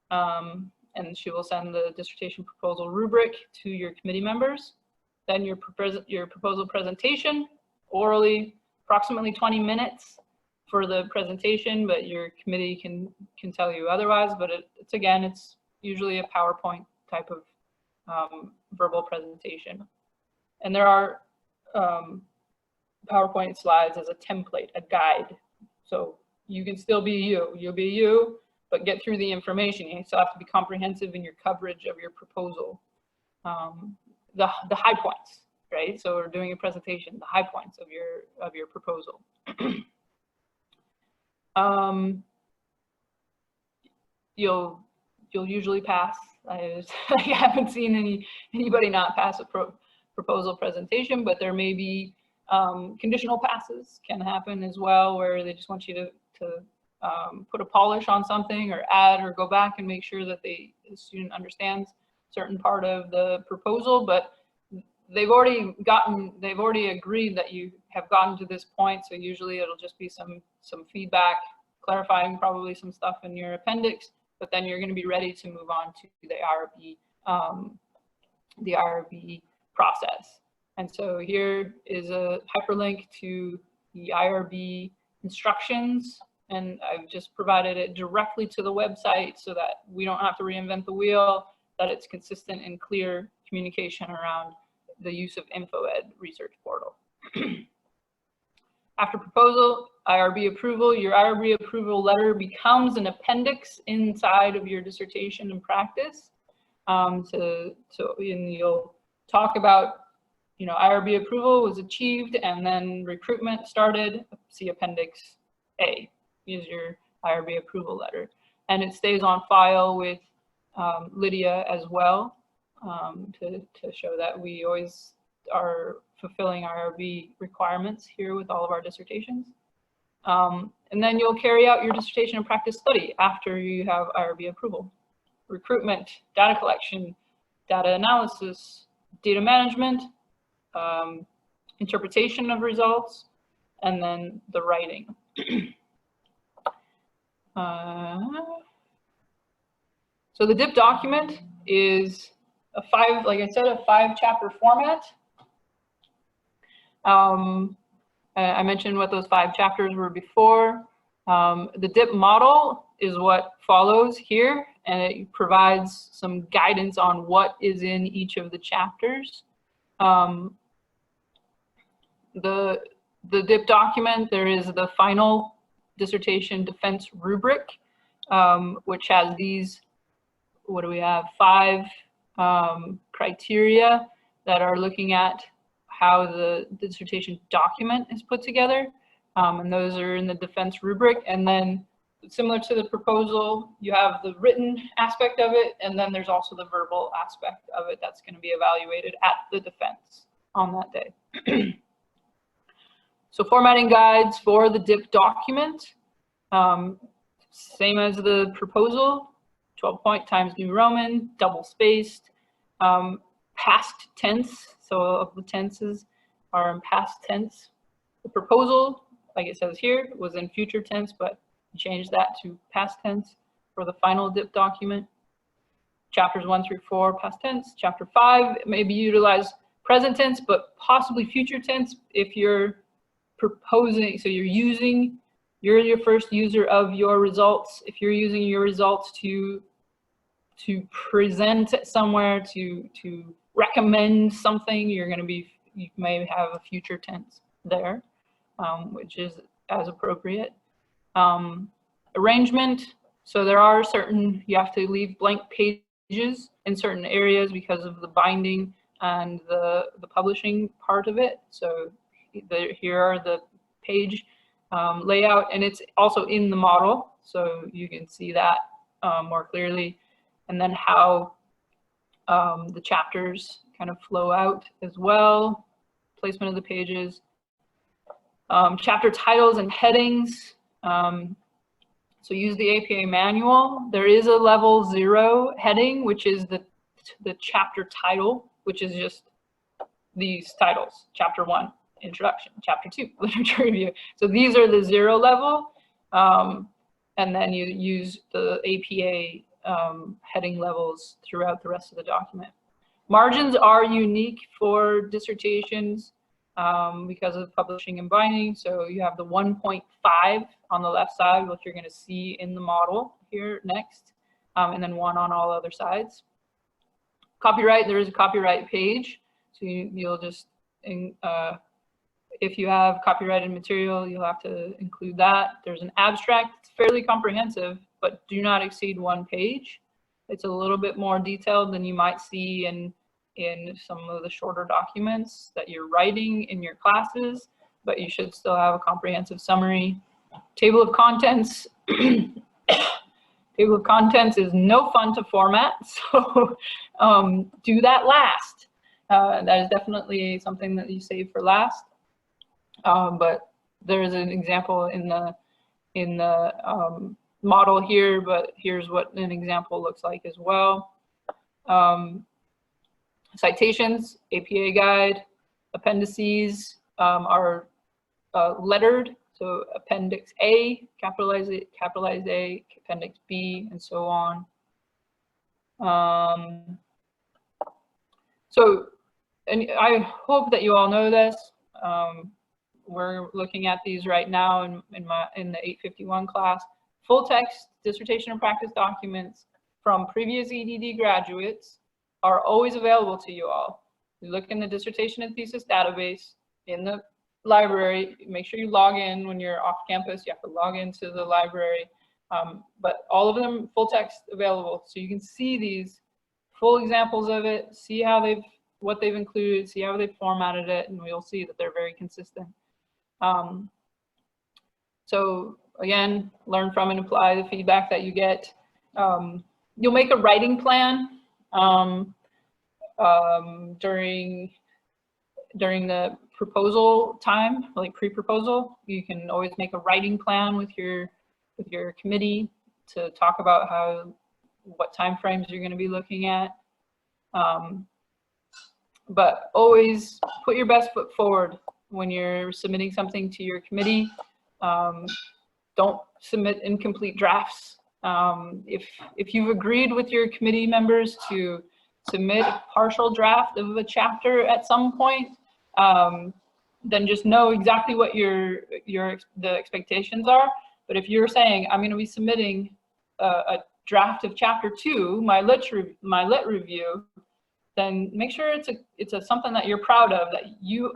And she will send the dissertation proposal rubric to your committee members. Then your proposal presentation, orally, approximately 20 minutes. for the presentation, but your committee can tell you otherwise. But it's usually a PowerPoint type of verbal presentation. And there are PowerPoint slides as a template, a guide. So you can still be you. You'll be you, but get through the information. You still have to be comprehensive in your coverage of your proposal. The high points, right? So we're doing a presentation, the high points of your proposal. You'll usually pass. I haven't seen anybody not pass a proposal presentation, but there may be conditional passes can happen as well, where they just want you to put a polish on something or add or go back and make sure that the student understands certain part of the proposal, but they've already agreed that you have gotten to this point. So usually it'll just be some feedback, clarifying probably some stuff in your appendix, but then you're going to be ready to move on to the IRB process. And so here is a hyperlink to the IRB instructions, and I've just provided it directly to the website so that we don't have to reinvent the wheel, that it's consistent and clear communication around the use of InfoEd research portal. After proposal, IRB approval, your IRB approval letter becomes an appendix inside of your dissertation and practice. And you'll talk about, IRB approval was achieved and then recruitment started. See Appendix A, is your IRB approval letter. And it stays on file with Lydia as well, to show that we always are fulfilling IRB requirements here with all of our dissertations. And then you'll carry out your dissertation and practice study after you have IRB approval. Recruitment, data collection, data analysis, data management, interpretation of results, and then the writing. So the DIP document is like I said, a 5-chapter format. I mentioned what those 5 chapters were before. The DIP model is what follows here, and it provides some guidance on what is in each of the chapters. The DIP document, there is the final dissertation defense rubric, which has these, what do we have, 5 criteria that are looking at how the dissertation document is put together. And those are in the defense rubric. And then similar to the proposal, you have the written aspect of it, and then there's also the verbal aspect of it that's going to be evaluated at the defense on that day. So formatting guides for the DIP document, same as the proposal, 12-point Times New Roman, double spaced, past tense, so of the tenses are in past tense. The proposal, like it says here, was in future tense, but we changed that to past tense for the final DIP document. Chapters 1 through 4, past tense. Chapter 5, maybe utilize present tense, but possibly future tense if you're proposing, so you're your first user of your results. If you're using your results to present somewhere, to recommend something, you may have a future tense there, which is as appropriate. Arrangement, so there are certain, you have to leave blank pages in certain areas because of the binding and the publishing part of it. So here are the page layout, and it's also in the model, so you can see that more clearly. And then how the chapters kind of flow out as well, placement of the pages, chapter titles and headings. So use the APA manual. There is a level 0 heading, which is the chapter title, which is just these titles. Chapter 1, introduction. Chapter 2, literature review. So these are the 0 level, and then you use the APA heading levels throughout the rest of the document. Margins are unique for dissertations. because of publishing and binding. So you have the 1.5 on the left side, which you're going to see in the model here next, and then 1 on all other sides. Copyright, there is a copyright page. So you'll just, if you have copyrighted material, you'll have to include that. There's an abstract, it's fairly comprehensive, but do not exceed 1 page. It's a little bit more detailed than you might see in some of the shorter documents that you're writing in your classes, but you should still have a comprehensive summary. Table of contents. Table of contents is no fun to format, so do that last. That is definitely something that you save for last. But there is an example in the model here, but here's what an example looks like as well. Citations, APA guide, appendices are lettered. So Appendix A, capitalize A, Appendix B, and so on. So, and I hope that you all know this. We're looking at these right now in the 851 class. Full text dissertation and practice documents from previous EDD graduates are always available to you all. You look in the dissertation and thesis database in the library. Make sure you log in when you're off campus. You have to log into the library, but all of them full text available, so you can see these full examples of it, see how what they've included, see how they've formatted it, and we'll see that they're very consistent. So again, learn from and apply the feedback that you get. You'll make a writing plan during the proposal time, like pre-proposal. You can always make a writing plan with your committee to talk about what time frames you're going to be looking at. But always put your best foot forward when you're submitting something to your committee. Don't submit incomplete drafts. If you've agreed with your committee members to submit a partial draft of a chapter at some point, then just know exactly what the expectations are. But if you're saying, I'm going to be submitting a draft of chapter 2, my lit review, then make sure it's something that you're proud of, that you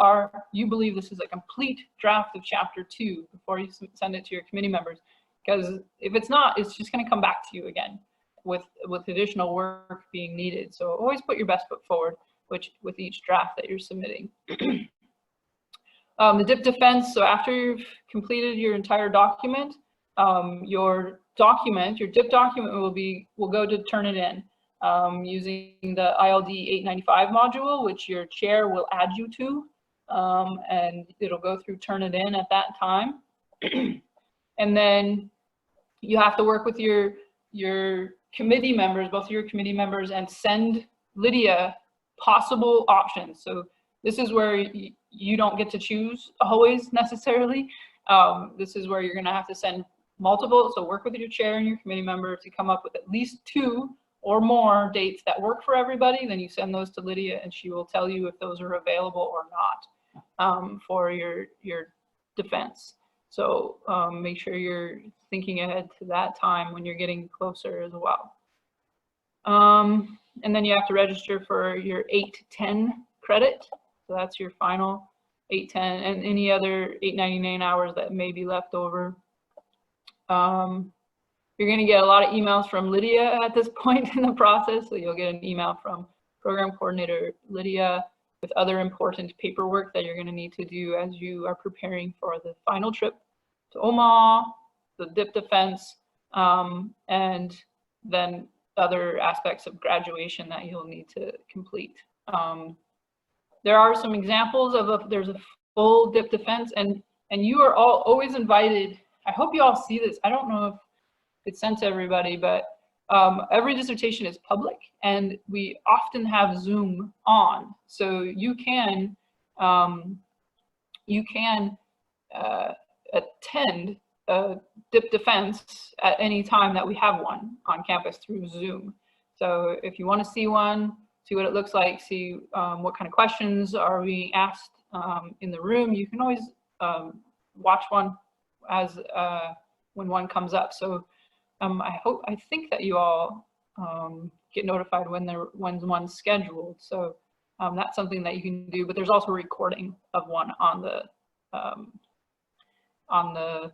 believe this is a complete draft of chapter 2 before you send it to your committee members. Because if it's not, it's just going to come back to you again with additional work being needed. So always put your best foot forward, with each draft that you're submitting. The DIP defense, so after you've completed your entire document, your DIP document will go to Turnitin using the ILD 895 module, which your chair will add you to, and it'll go through Turnitin at that time. And then you have to work with your committee members, both of your committee members, and send Lydia possible options. So this is where you don't get to choose always necessarily. This is where you're going to have to send multiple. So work with your chair and your committee member to come up with at least 2 or more dates that work for everybody. Then you send those to Lydia, and she will tell you if those are available or not for your defense. So make sure you're thinking ahead to that time when you're getting closer as well. And then you have to register for your 810 credit. So that's your final 810 and any other 899 hours that may be left over. You're going to get a lot of emails from Lydia at this point in the process. So you'll get an email from Program Coordinator Lydia with other important paperwork that you're going to need to do as you are preparing for the final trip to Omaha, the DIP defense, and then other aspects of graduation that you'll need to complete. There are some examples of there's a full DIP defense, and you are all always invited. I hope you all see this. I don't know if it's sent to everybody, but every dissertation is public, and we often have Zoom on, so you can attend a DIP defense at any time that we have one on campus through Zoom. So if you want to see one, see what it looks like, see what kind of questions are being asked in the room, you can always watch one as when one comes up. So I think that you all get notified when one's scheduled. So that's something that you can do. But there's also a recording of one on the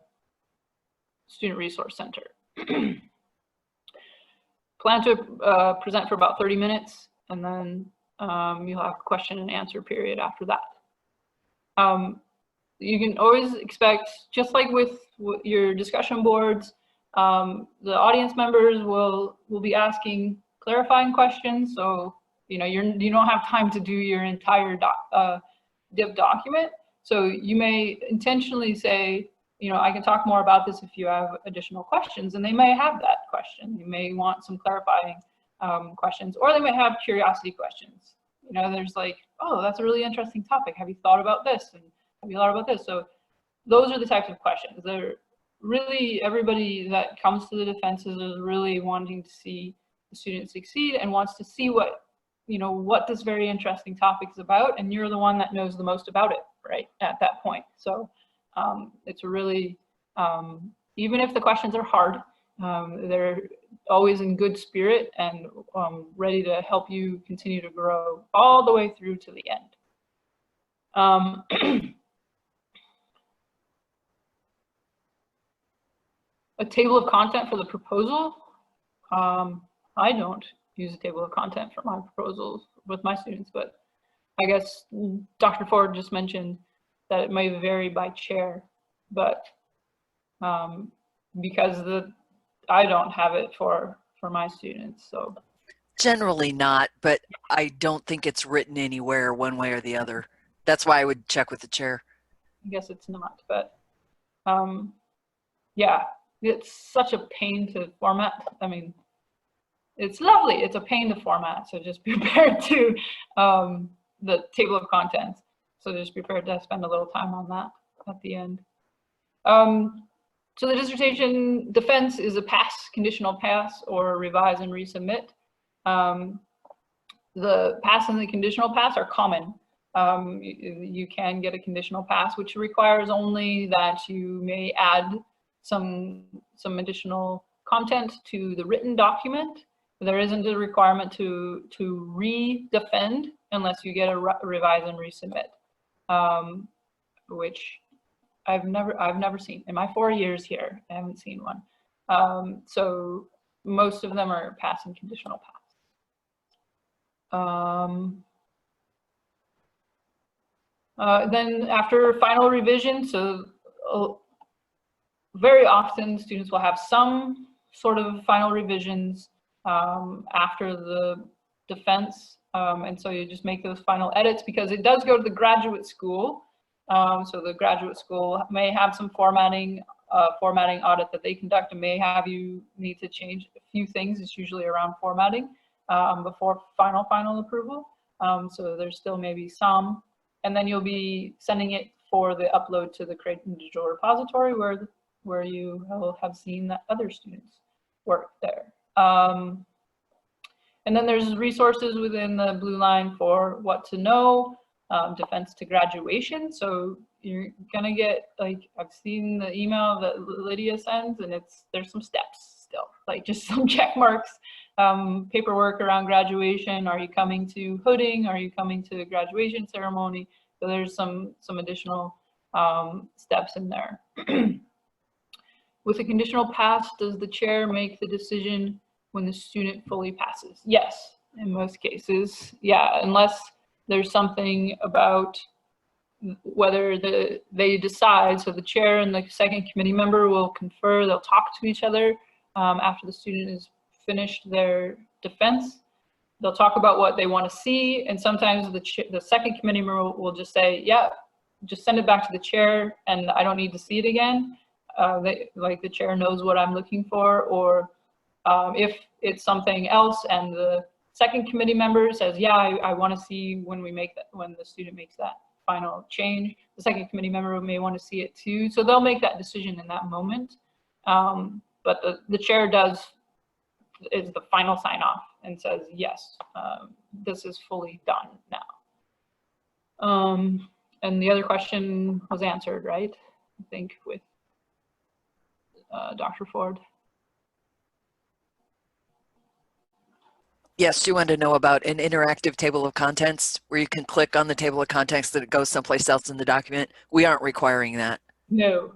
Student Resource Center. Plan to present for about 30 minutes, and then you'll have a question and answer period after that. You can always expect, just like with your discussion boards, the audience members will be asking clarifying questions. So you don't have time to do your entire div document. So you may intentionally say, I can talk more about this if you have additional questions, and they may have that question. You may want some clarifying questions, or they may have curiosity questions. There's like, oh, that's a really interesting topic. Have you thought about this? And have you thought about this? So those are the types of questions. They're really, everybody that comes to the defenses is really wanting to see the student succeed and wants to see what this very interesting topic is about, and you're the one that knows the most about it, right, at that point. So it's really, even if the questions are hard, they're always in good spirit and ready to help you continue to grow all the way through to the end. A table of content for the proposal. I don't use a table of content for my proposals with my students, but I guess Dr. Ford just mentioned that it may vary by chair, but because I don't have it for my students, so. Generally not, but I don't think it's written anywhere one way or the other. That's why I would check with the chair. I guess it's not, but yeah, it's such a pain to format. I mean, it's lovely. It's a pain to format, so just be prepared to the table of contents. So just be prepared to spend a little time on that at the end. So the dissertation defense is a pass, conditional pass, or revise and resubmit. The pass and the conditional pass are common. You can get a conditional pass, which requires only that you may add some additional content to the written document. There isn't a requirement to re-defend unless you get a revise and resubmit, which I've never seen in my 4 years here. I haven't seen one. So most of them are pass and conditional pass. Then after final revision, so very often students will have some sort of final revisions after the defense. And so you just make those final edits because it does go to the graduate school. So the graduate school may have some formatting audit that they conduct and may have you need to change a few things. It's usually around formatting before final approval. So there's still maybe some, and then you'll be sending it for the upload to the Creighton digital repository where you will have seen that other students work there. And then there's resources within the blue line for what to know, defense to graduation. So you're gonna get, like, I've seen the email that Lydia sends, and there's some steps still, like just some check marks, paperwork around graduation. Are you coming to hooding? Are you coming to the graduation ceremony? So there's some additional steps in there. With a conditional pass, does the chair make the decision when the student fully passes? Yes, in most cases, yeah, unless there's something about whether they decide. So the chair and the second committee member will confer, they'll talk to each other after the student has finished their defense. They'll talk about what they want to see, and sometimes the second committee member will just say, yeah, just send it back to the chair and I don't need to see it again. The chair knows what I'm looking for, or if it's something else and the second committee member says, yeah, I want to see when the student makes that final change, the second committee member may want to see it too. So they'll make that decision in that moment. But the chair is the final sign off and says, yes, this is fully done now. And the other question was answered, right? I think with Dr. Ford. Yes, she wanted to know about an interactive table of contents where you can click on the table of contents that it goes someplace else in the document. We aren't requiring that. No.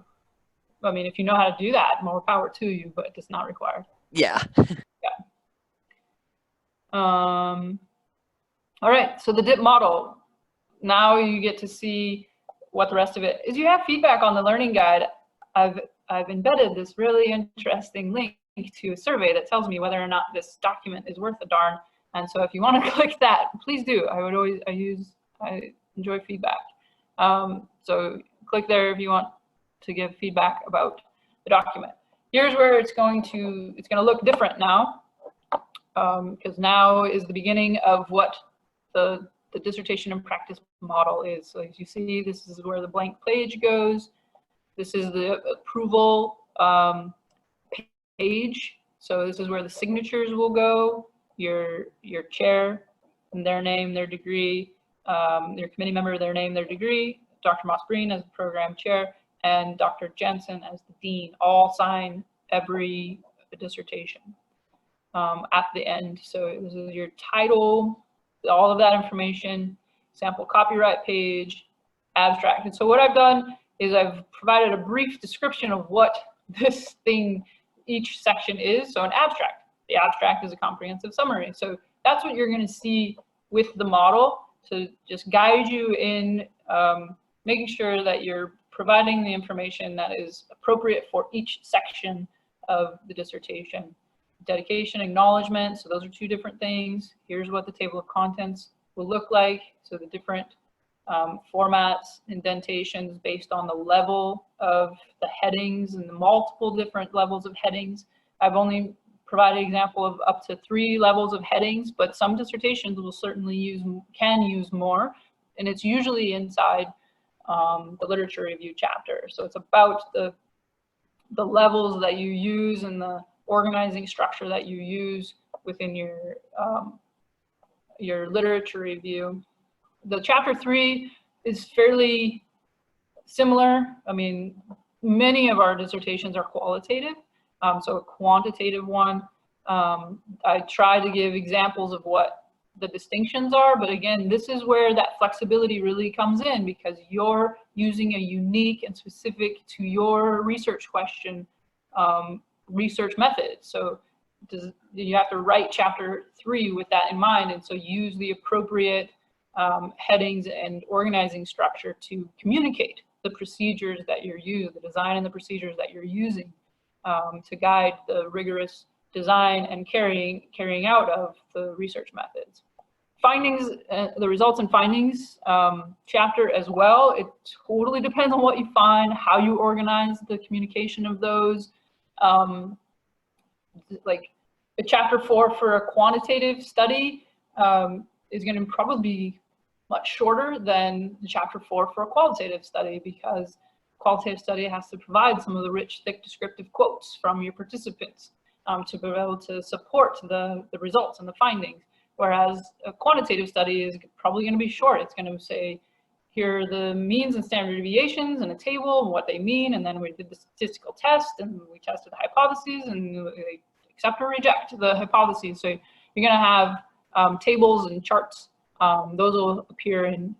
I mean, if you know how to do that, more power to you, but it's not required. Yeah. All right, so the DIP model. Now you get to see what the rest of it is. You have feedback on the learning guide. I've embedded this really interesting link to a survey that tells me whether or not this document is worth a darn. And so if you want to click that, please do. I enjoy feedback. So click there if you want to give feedback about the document. Here's where it's going to look different now, because now is the beginning of what the dissertation and practice model is. So as you see, this is where the blank page goes. This is the approval page. So this is where the signatures will go, your chair and their name, their degree, your committee member, their name, their degree, Dr. Moss-Breen as the program chair, and Dr. Jensen as the dean, all sign every dissertation at the end. So this is your title, all of that information, sample copyright page, abstract. And so what I've done is I've provided a brief description of what this thing, each section is. So an abstract. The abstract is a comprehensive summary. So that's what you're going to see with the model to just guide you in making sure that you're providing the information that is appropriate for each section of the dissertation. Dedication, acknowledgement, so those are two different things. Here's what the table of contents will look like. So the different formats, indentations based on the level of the headings and the multiple different levels of headings. I've only provided an example of up to 3 levels of headings, but some dissertations will certainly can use more, and it's usually inside the literature review chapter. So it's about the levels that you use and the organizing structure that you use within your literature review. The chapter 3 is fairly similar. I mean, many of our dissertations are qualitative, so a quantitative one. I try to give examples of what the distinctions are, but again, this is where that flexibility really comes in, because you're using a unique and specific to your research question research method. So you have to write chapter 3 with that in mind, and so use the appropriate headings and organizing structure to communicate the procedures that you're using, the design and the procedures that you're using to guide the rigorous design and carrying out of the research methods. Findings, the results and findings chapter as well. It totally depends on what you find, how you organize the communication of those. Like the chapter 4 for a quantitative study is going to probably be much shorter than the chapter 4 for a qualitative study, because qualitative study has to provide some of the rich, thick, descriptive quotes from your participants to be able to support the results and the findings. Whereas a quantitative study is probably going to be short. It's going to say, here are the means and standard deviations in a table and what they mean, and then we did the statistical test and we tested the hypotheses and they accept or reject the hypotheses. So you're going to have tables and charts. Those will appear in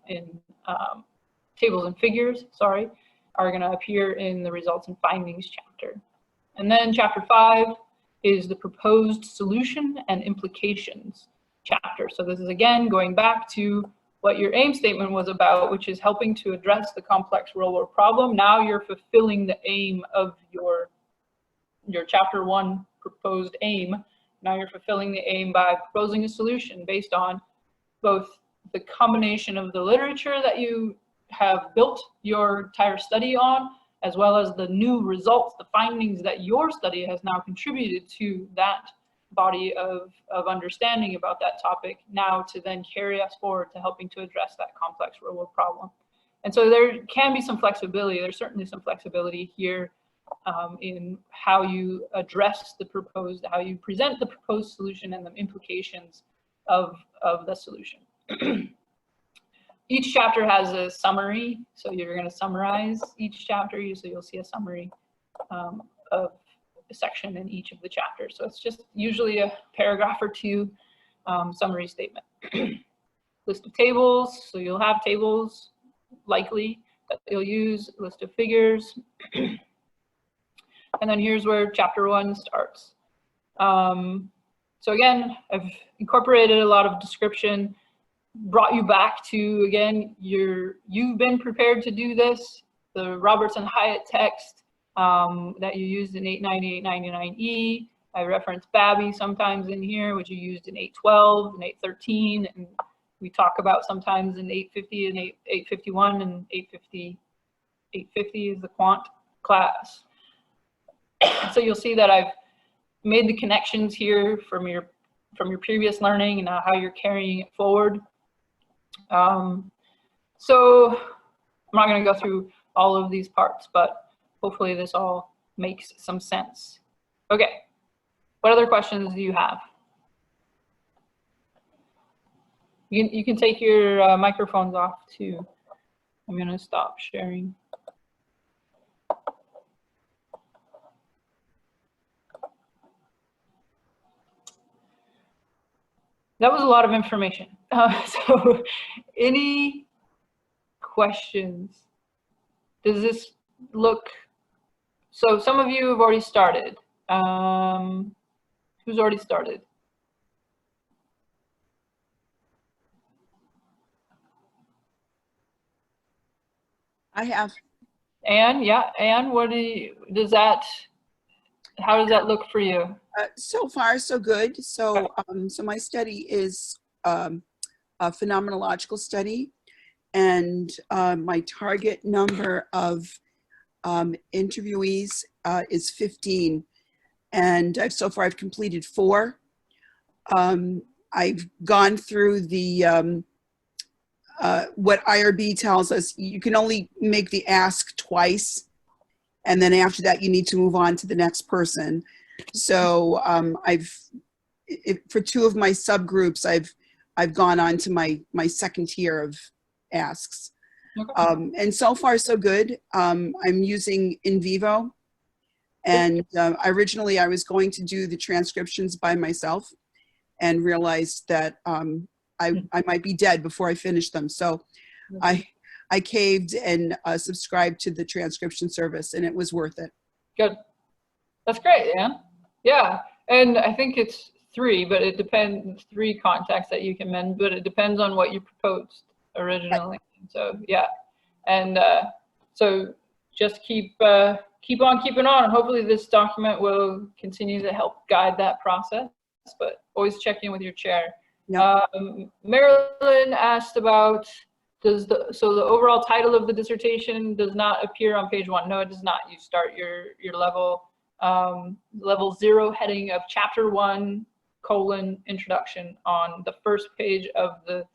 tables and figures, sorry, are going to appear in the results and findings chapter. And then chapter 5 is the proposed solution and implications chapter. So this is again going back to what your aim statement was about, which is helping to address the complex real-world problem. Now you're fulfilling the aim of your chapter 1 proposed aim. Now you're fulfilling the aim by proposing a solution based on both the combination of the literature that you have built your entire study on, as well as the new results, the findings that your study has now contributed to that body of understanding about that topic, now to then carry us forward to helping to address that complex real-world problem. And so there can be some flexibility. There's certainly some flexibility here in how you address the proposed, how you present the proposed solution and the implications of the solution. each chapter has a summary, so you're going to summarize each chapter. So you'll see a summary of a section in each of the chapters. So it's just usually a paragraph or two summary statement. List of tables, so you'll have tables likely that you'll use, list of figures. And then here's where chapter 1 starts. So again, I've incorporated a lot of description, brought you back to, again, you've been prepared to do this. The Roberts and Hyatt text that you used in 890, 899E. I reference Babby sometimes in here, which you used in 812 and 813, and we talk about sometimes in 850 and 851 and 850. 850 is the quant class. So you'll see that I've made the connections here from your previous learning and how you're carrying it forward. So I'm not going to go through all of these parts, but hopefully this all makes some sense. Okay, what other questions do you have? You can take your microphones off too. I'm going to stop sharing. That was a lot of information. So any questions? Does this look, so some of you have already started. Who's already started? I have. Anne, yeah, Anne, what do you, how does that look for you? So far, so good. So, so my study is a phenomenological study, and my target number of interviewees is 15, and so far I've completed 4. I've gone through the what IRB tells us. You can only make the ask twice, and then after that you need to move on to the next person. So for 2 of my subgroups, I've gone on to my second tier of asks. Okay. And so far so good. I'm using in vivo, and originally I was going to do the transcriptions by myself and realized that I might be dead before I finish them. So I caved and subscribed to the transcription service, and it was worth it. Good. That's great, Anne. Yeah, and I think it's 3, but it depends, 3 contacts that you can mend, but it depends on what you proposed originally. Right. So yeah, and so just keep on keeping on, and hopefully this document will continue to help guide that process, but always check in with your chair. Yep. Marilyn asked about, so the overall title of the dissertation does not appear on page 1. No, it does not. You start your level 0 heading of chapter 1 : introduction on the first page of the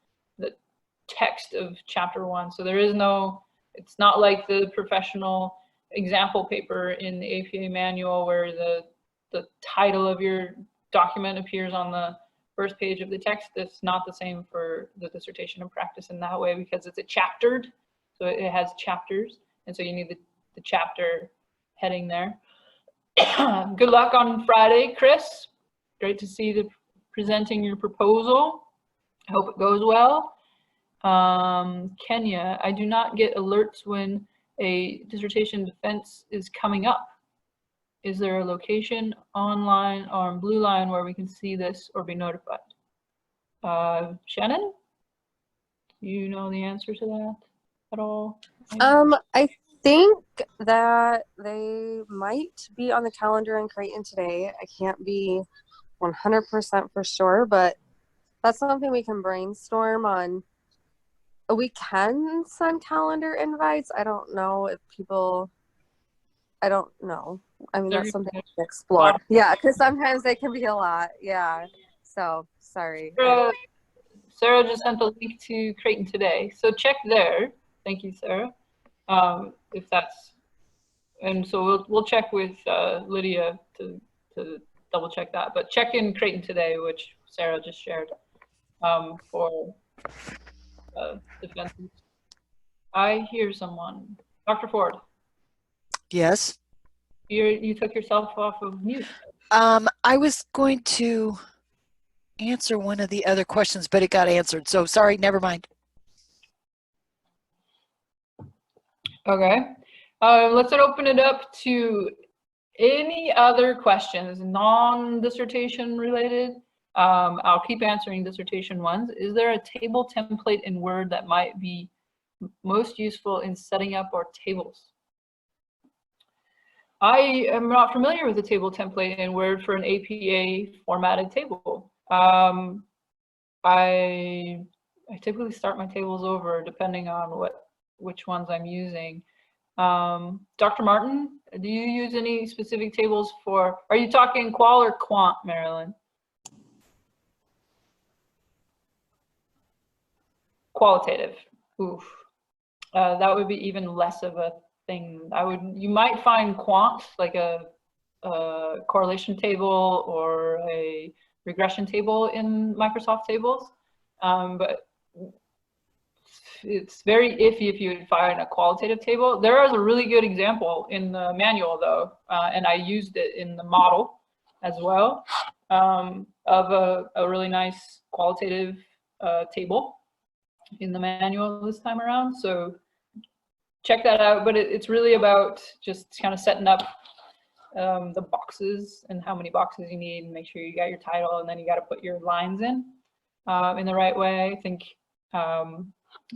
text of chapter 1. So there is no, it's not like the professional example paper in the APA manual where the title of your document appears on the first page of the text. It's not the same for the dissertation in practice in that way, because it's a chaptered, so it has chapters, and so you need the chapter heading there. Good luck on Friday, Chris. Great to see you presenting your proposal. I hope it goes well. Kenya, I do not get alerts when a dissertation defense is coming up. Is there a location online or on Blue Line where we can see this or be notified? Shannon, do you know the answer to that at all? I think that they might be on the calendar in Creighton today. I can't be 100% for sure, but that's something we can brainstorm on. We can send calendar invites. I don't know if people, I don't know. I mean, that's something to explore. Yeah, because sometimes they can be a lot. Yeah. So, sorry. Sarah just sent the link to Creighton today. So check there. Thank you, Sarah. If that's, and so we'll check with Lydia to double check that. But check in Creighton today, which Sarah just shared, for defenses. I hear someone. Dr. Ford, Yes. you took yourself off of mute. I was going to answer one of the other questions, but it got answered. So sorry, never mind. Okay. Let's open it up to any other questions, non-dissertation related. I'll keep answering dissertation ones. Is there a table template in Word that might be most useful in setting up our tables? I am not familiar with a table template in Word for an APA formatted table. I typically start my tables over depending on which ones I'm using. Dr. Martin, do you use any specific tables for, are you talking qual or quant, Marilyn? Qualitative. Oof. That would be even less of a thing. You might find quant, like a correlation table or a regression table in Microsoft tables, but it's very iffy if you would find a qualitative table. There is a really good example in the manual though, and I used it in the model as well, of a really nice qualitative table in the manual this time around. So check that out, but it's really about just kind of setting up the boxes and how many boxes you need, and make sure you got your title, and then you got to put your lines in the right way. I think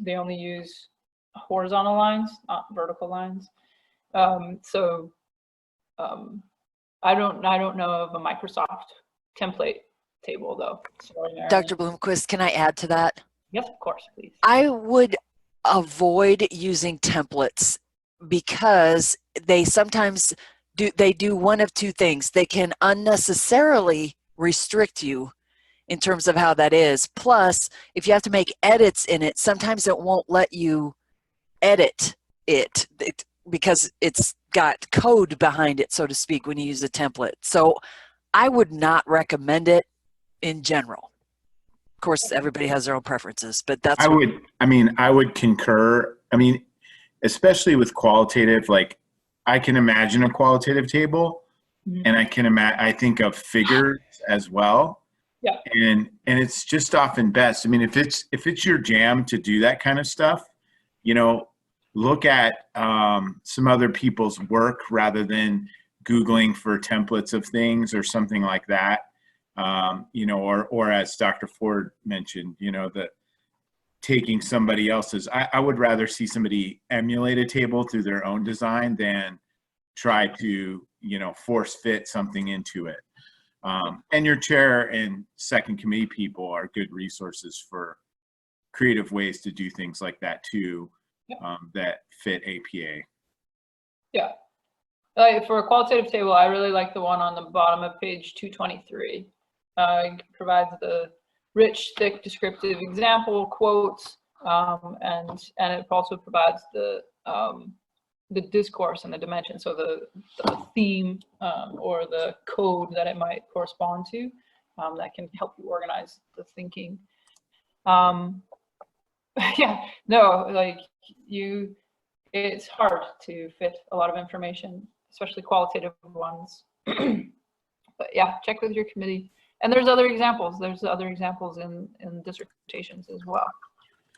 they only use horizontal lines, not vertical lines. I don't know of a Microsoft template table though. Sorry, Dr. Bloomquist, can I add to that? Yes, of course, please. I would avoid using templates because they sometimes do one of two things. They can unnecessarily restrict you in terms of how that is. Plus, if you have to make edits in it, sometimes it won't let you edit it because it's got code behind it, so to speak, when you use a template. So I would not recommend it in general. Of course, everybody has their own preferences, but that's I would concur. I mean, especially with qualitative, like I can imagine a qualitative table, and I think of figures as well. Yeah. And it's just often best. I mean, if it's your jam to do that kind of stuff, look at some other people's work rather than Googling for templates of things or something like that. Or as Dr. Ford mentioned, that taking somebody else's, I would rather see somebody emulate a table through their own design than try to, force fit something into it. And your chair and second committee people are good resources for creative ways to do things like that too, that fit APA. Yeah. For a qualitative table, I really like the one on the bottom of page 223. It provides the rich, thick, descriptive example quotes, and it also provides the discourse and the dimension, so the theme or the code that it might correspond to, that can help you organize the thinking. Yeah, no, like it's hard to fit a lot of information, especially qualitative ones. But yeah, check with your committee. And there's other examples. There's other examples in dissertations as well.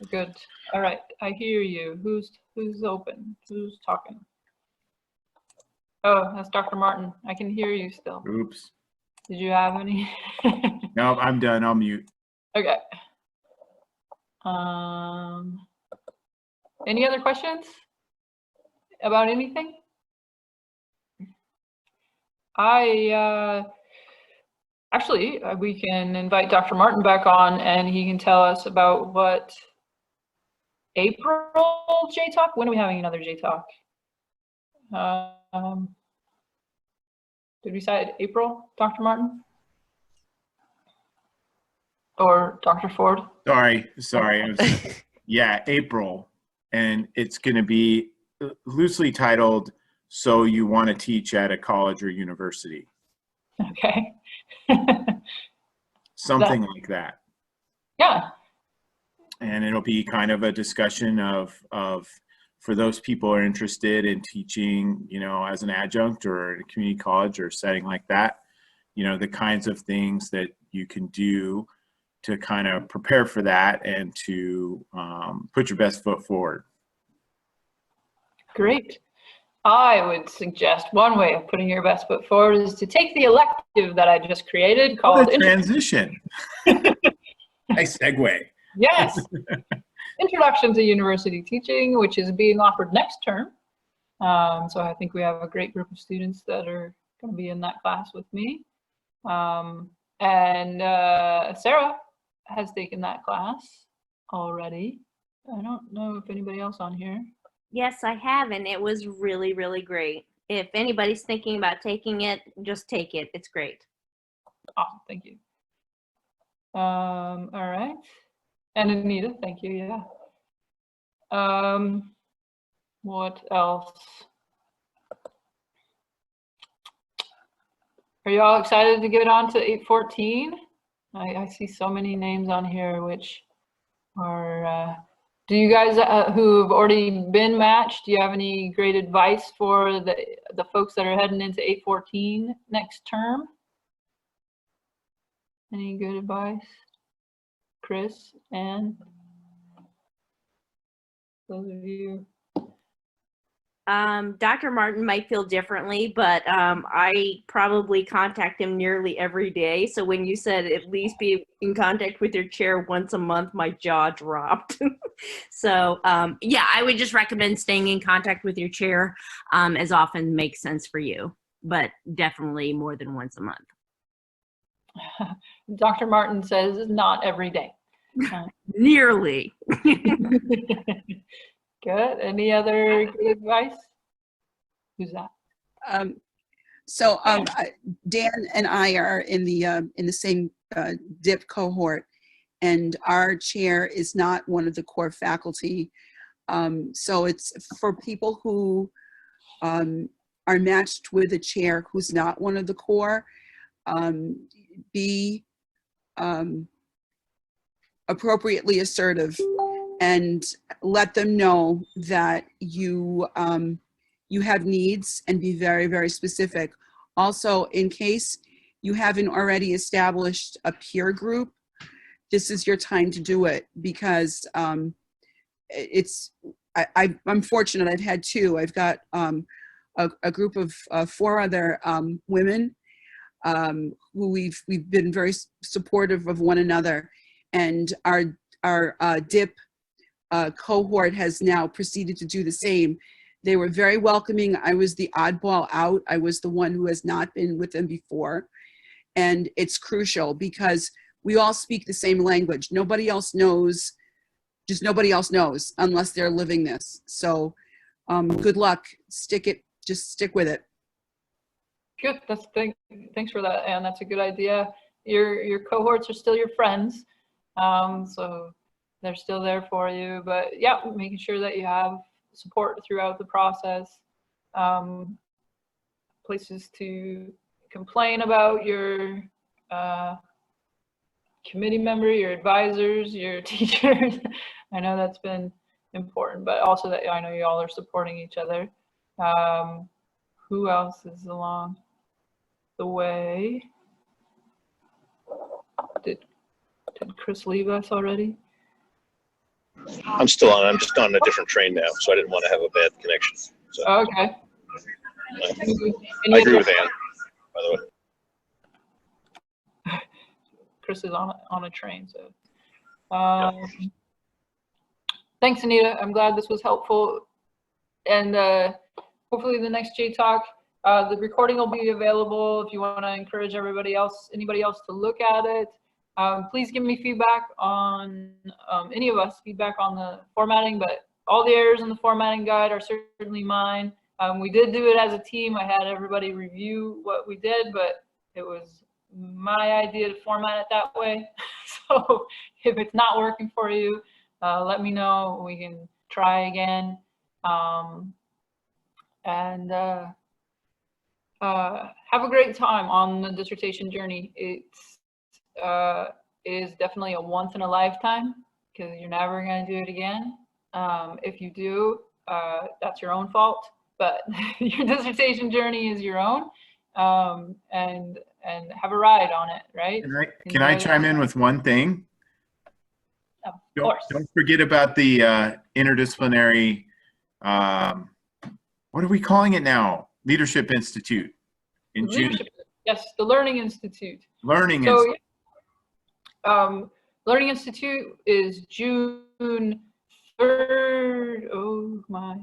Good. All right, I hear you. Who's open? Who's talking? Oh, that's Dr. Martin. I can hear you still. Oops. Did you have any? No, I'm done. I'll mute. Okay. Any other questions about anything? Actually, we can invite Dr. Martin back on, and he can tell us about what April JayTalk. When are we having another JayTalk? Did we say April, Dr. Martin? Or Dr. Ford? Sorry. Yeah, April. And it's going to be loosely titled, So You Want to Teach at a College or University. Okay. Something like that. Yeah. it'll be kind of a discussion of for those people who are interested in teaching, you know, as an adjunct or in a community college or setting like that, you know, the kinds of things that you can do to kind of prepare for that and to put your best foot forward. Great. I would suggest one way of putting your best foot forward is to take the elective that I just created called What a transition. Nice segue. Yes. Introduction to University Teaching, which is being offered next term. So I think we have a great group of students that are going to be in that class with me. And Sarah has taken that class already. I don't know if anybody else on here. Yes, I have, and it was really, really great. If anybody's thinking about taking it, just take it. It's great. Awesome, thank you. All right. And Anita, thank you, yeah. What else? Are you all excited to get on to 814? I see so many names on here, which are, do you guys who've already been matched, do you have any great advice for the folks that are heading into 814 next term? Any good advice? Chris, and those of you. Dr. Martin might feel differently, but I probably contact him nearly every day. So when you said at least be in contact with your chair once a month, my jaw dropped. So yeah, I would just recommend staying in contact with your chair as often makes sense for you, but definitely more than once a month. Dr. Martin says not every day. Nearly. Good. Any other good advice? Who's that? Dan and I are in the same DIP cohort, and our chair is not one of the core faculty. So it's for people who are matched with a chair who's not one of the core. Be appropriately assertive and let them know that you have needs, and be very, very specific. Also, in case you haven't already established a peer group, this is your time to do it, because I'm fortunate. I've had two. I've got a group of 4 other women who we've been very supportive of one another, and our DIP cohort has now proceeded to do the same. They were very welcoming. I was the oddball out. I was the one who has not been with them before, and it's crucial because we all speak the same language. Nobody else knows, just nobody else knows unless they're living this. So good luck. Just stick with it. Good. Thanks for that, Anne. That's a good idea. Your cohorts are still your friends, so they're still there for you. But yeah, making sure that you have support throughout the process. Places to complain about your committee member, your advisors, your teachers. I know that's been important, but also that I know you all are supporting each other. Who else is along the way? Did Chris leave us already? I'm still on. I'm just on a different train now, so I didn't want to have a bad connection. So, Okay. I agree with Ann, by the way. Chris is on a train, so. Thanks, Anita. I'm glad this was helpful. And hopefully the next JayTalk, the recording will be available if you want to encourage anybody else to look at it. Please give me feedback on, any of us, feedback on the formatting, but all the errors in the formatting guide are certainly mine. We did do it as a team. I had everybody review what we did, but it was my idea to format it that way. So if it's not working for you, let me know. We can try again. And have a great time on the dissertation journey. It is definitely a once in a lifetime because you're never going to do it again. If you do, that's your own fault, but your dissertation journey is your own, and have a ride on it, right? Can I chime in with one thing? Of course. Don't forget about the interdisciplinary, what are we calling it now? Leadership Institute in June. Yes, the Learning Institute. Learning So, Institute. Learning Institute is June 3rd. Oh my.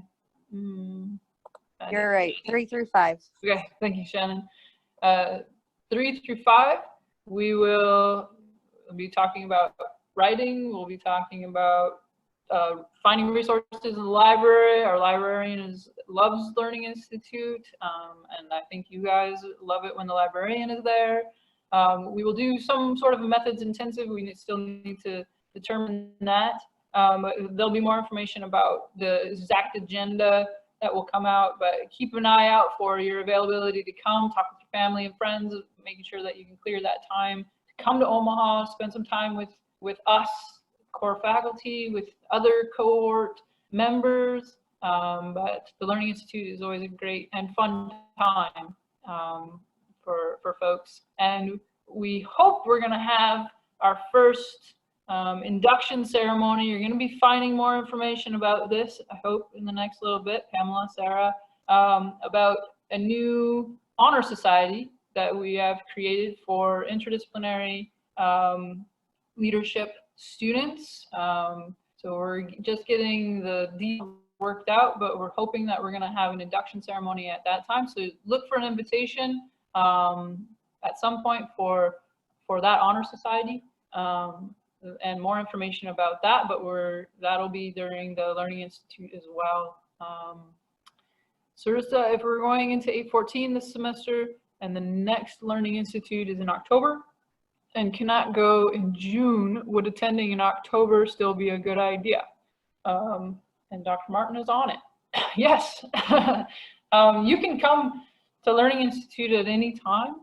You're right. 3 through 5. Okay, thank you, Shannon. 3 through 5, we will be talking about writing. We'll be talking about finding resources in the library. Our librarian loves Learning Institute, and I think you guys love it when the librarian is there. We will do some sort of a methods intensive. We still need to determine that. But there'll be more information about the exact agenda that will come out, but keep an eye out for your availability to come, talk with your family and friends, making sure that you can clear that time to come to Omaha, spend some time with us, core faculty, with other cohort members. But the Learning Institute is always a great and fun time for folks. And we hope we're gonna have our first induction ceremony. You're going to be finding more information about this, I hope, in the next little bit, Pamela, Sarah, about a new honor society that we have created for interdisciplinary leadership students. So we're just getting the details worked out, but we're hoping that we're going to have an induction ceremony at that time. So look for an invitation at some point for that honor society. And more information about that, but that'll be during the Learning Institute as well. Sarissa, if we're going into 814 this semester, and the next Learning Institute is in October, and cannot go in June, would attending in October still be a good idea? And Dr. Martin is on it. Yes, you can come to Learning Institute at any time.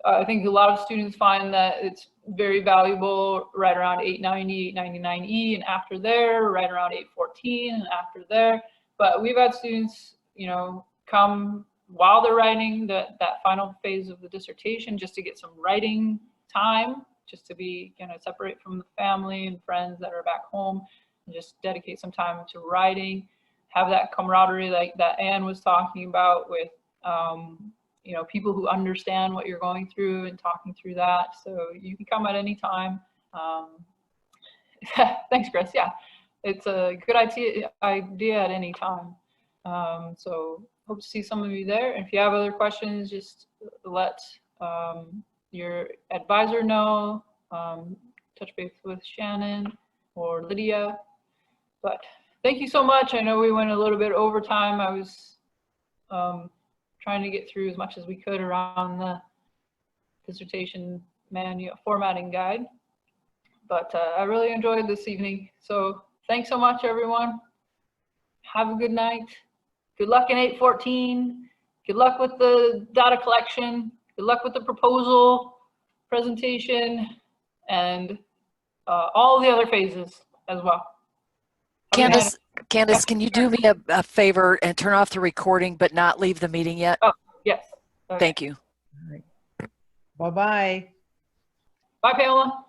I think a lot of students find that it's very valuable right around 890, 899E, and after there, right around 814 and after there. But we've had students, come while they're writing that final phase of the dissertation, just to get some writing time, just to be, separate from the family and friends that are back home, and just dedicate some time to writing, have that camaraderie like that Anne was talking about with, people who understand what you're going through and talking through that. So you can come at any time. Thanks, Chris. Yeah, it's a good idea at any time. So hope to see some of you there. And if you have other questions, just let your advisor know, touch base with Shannon or Lydia. But thank you so much. I know we went a little bit over time. I was trying to get through as much as we could around the dissertation formatting guide. But I really enjoyed this evening. So thanks so much, everyone. Have a good night. Good luck in 814. Good luck with the data collection. Good luck with the proposal presentation and all the other phases as well. Candace, can you do me a favor and turn off the recording but not leave the meeting yet? Oh, yes. Okay. Thank you. All right. Bye-bye. Bye, Pamela.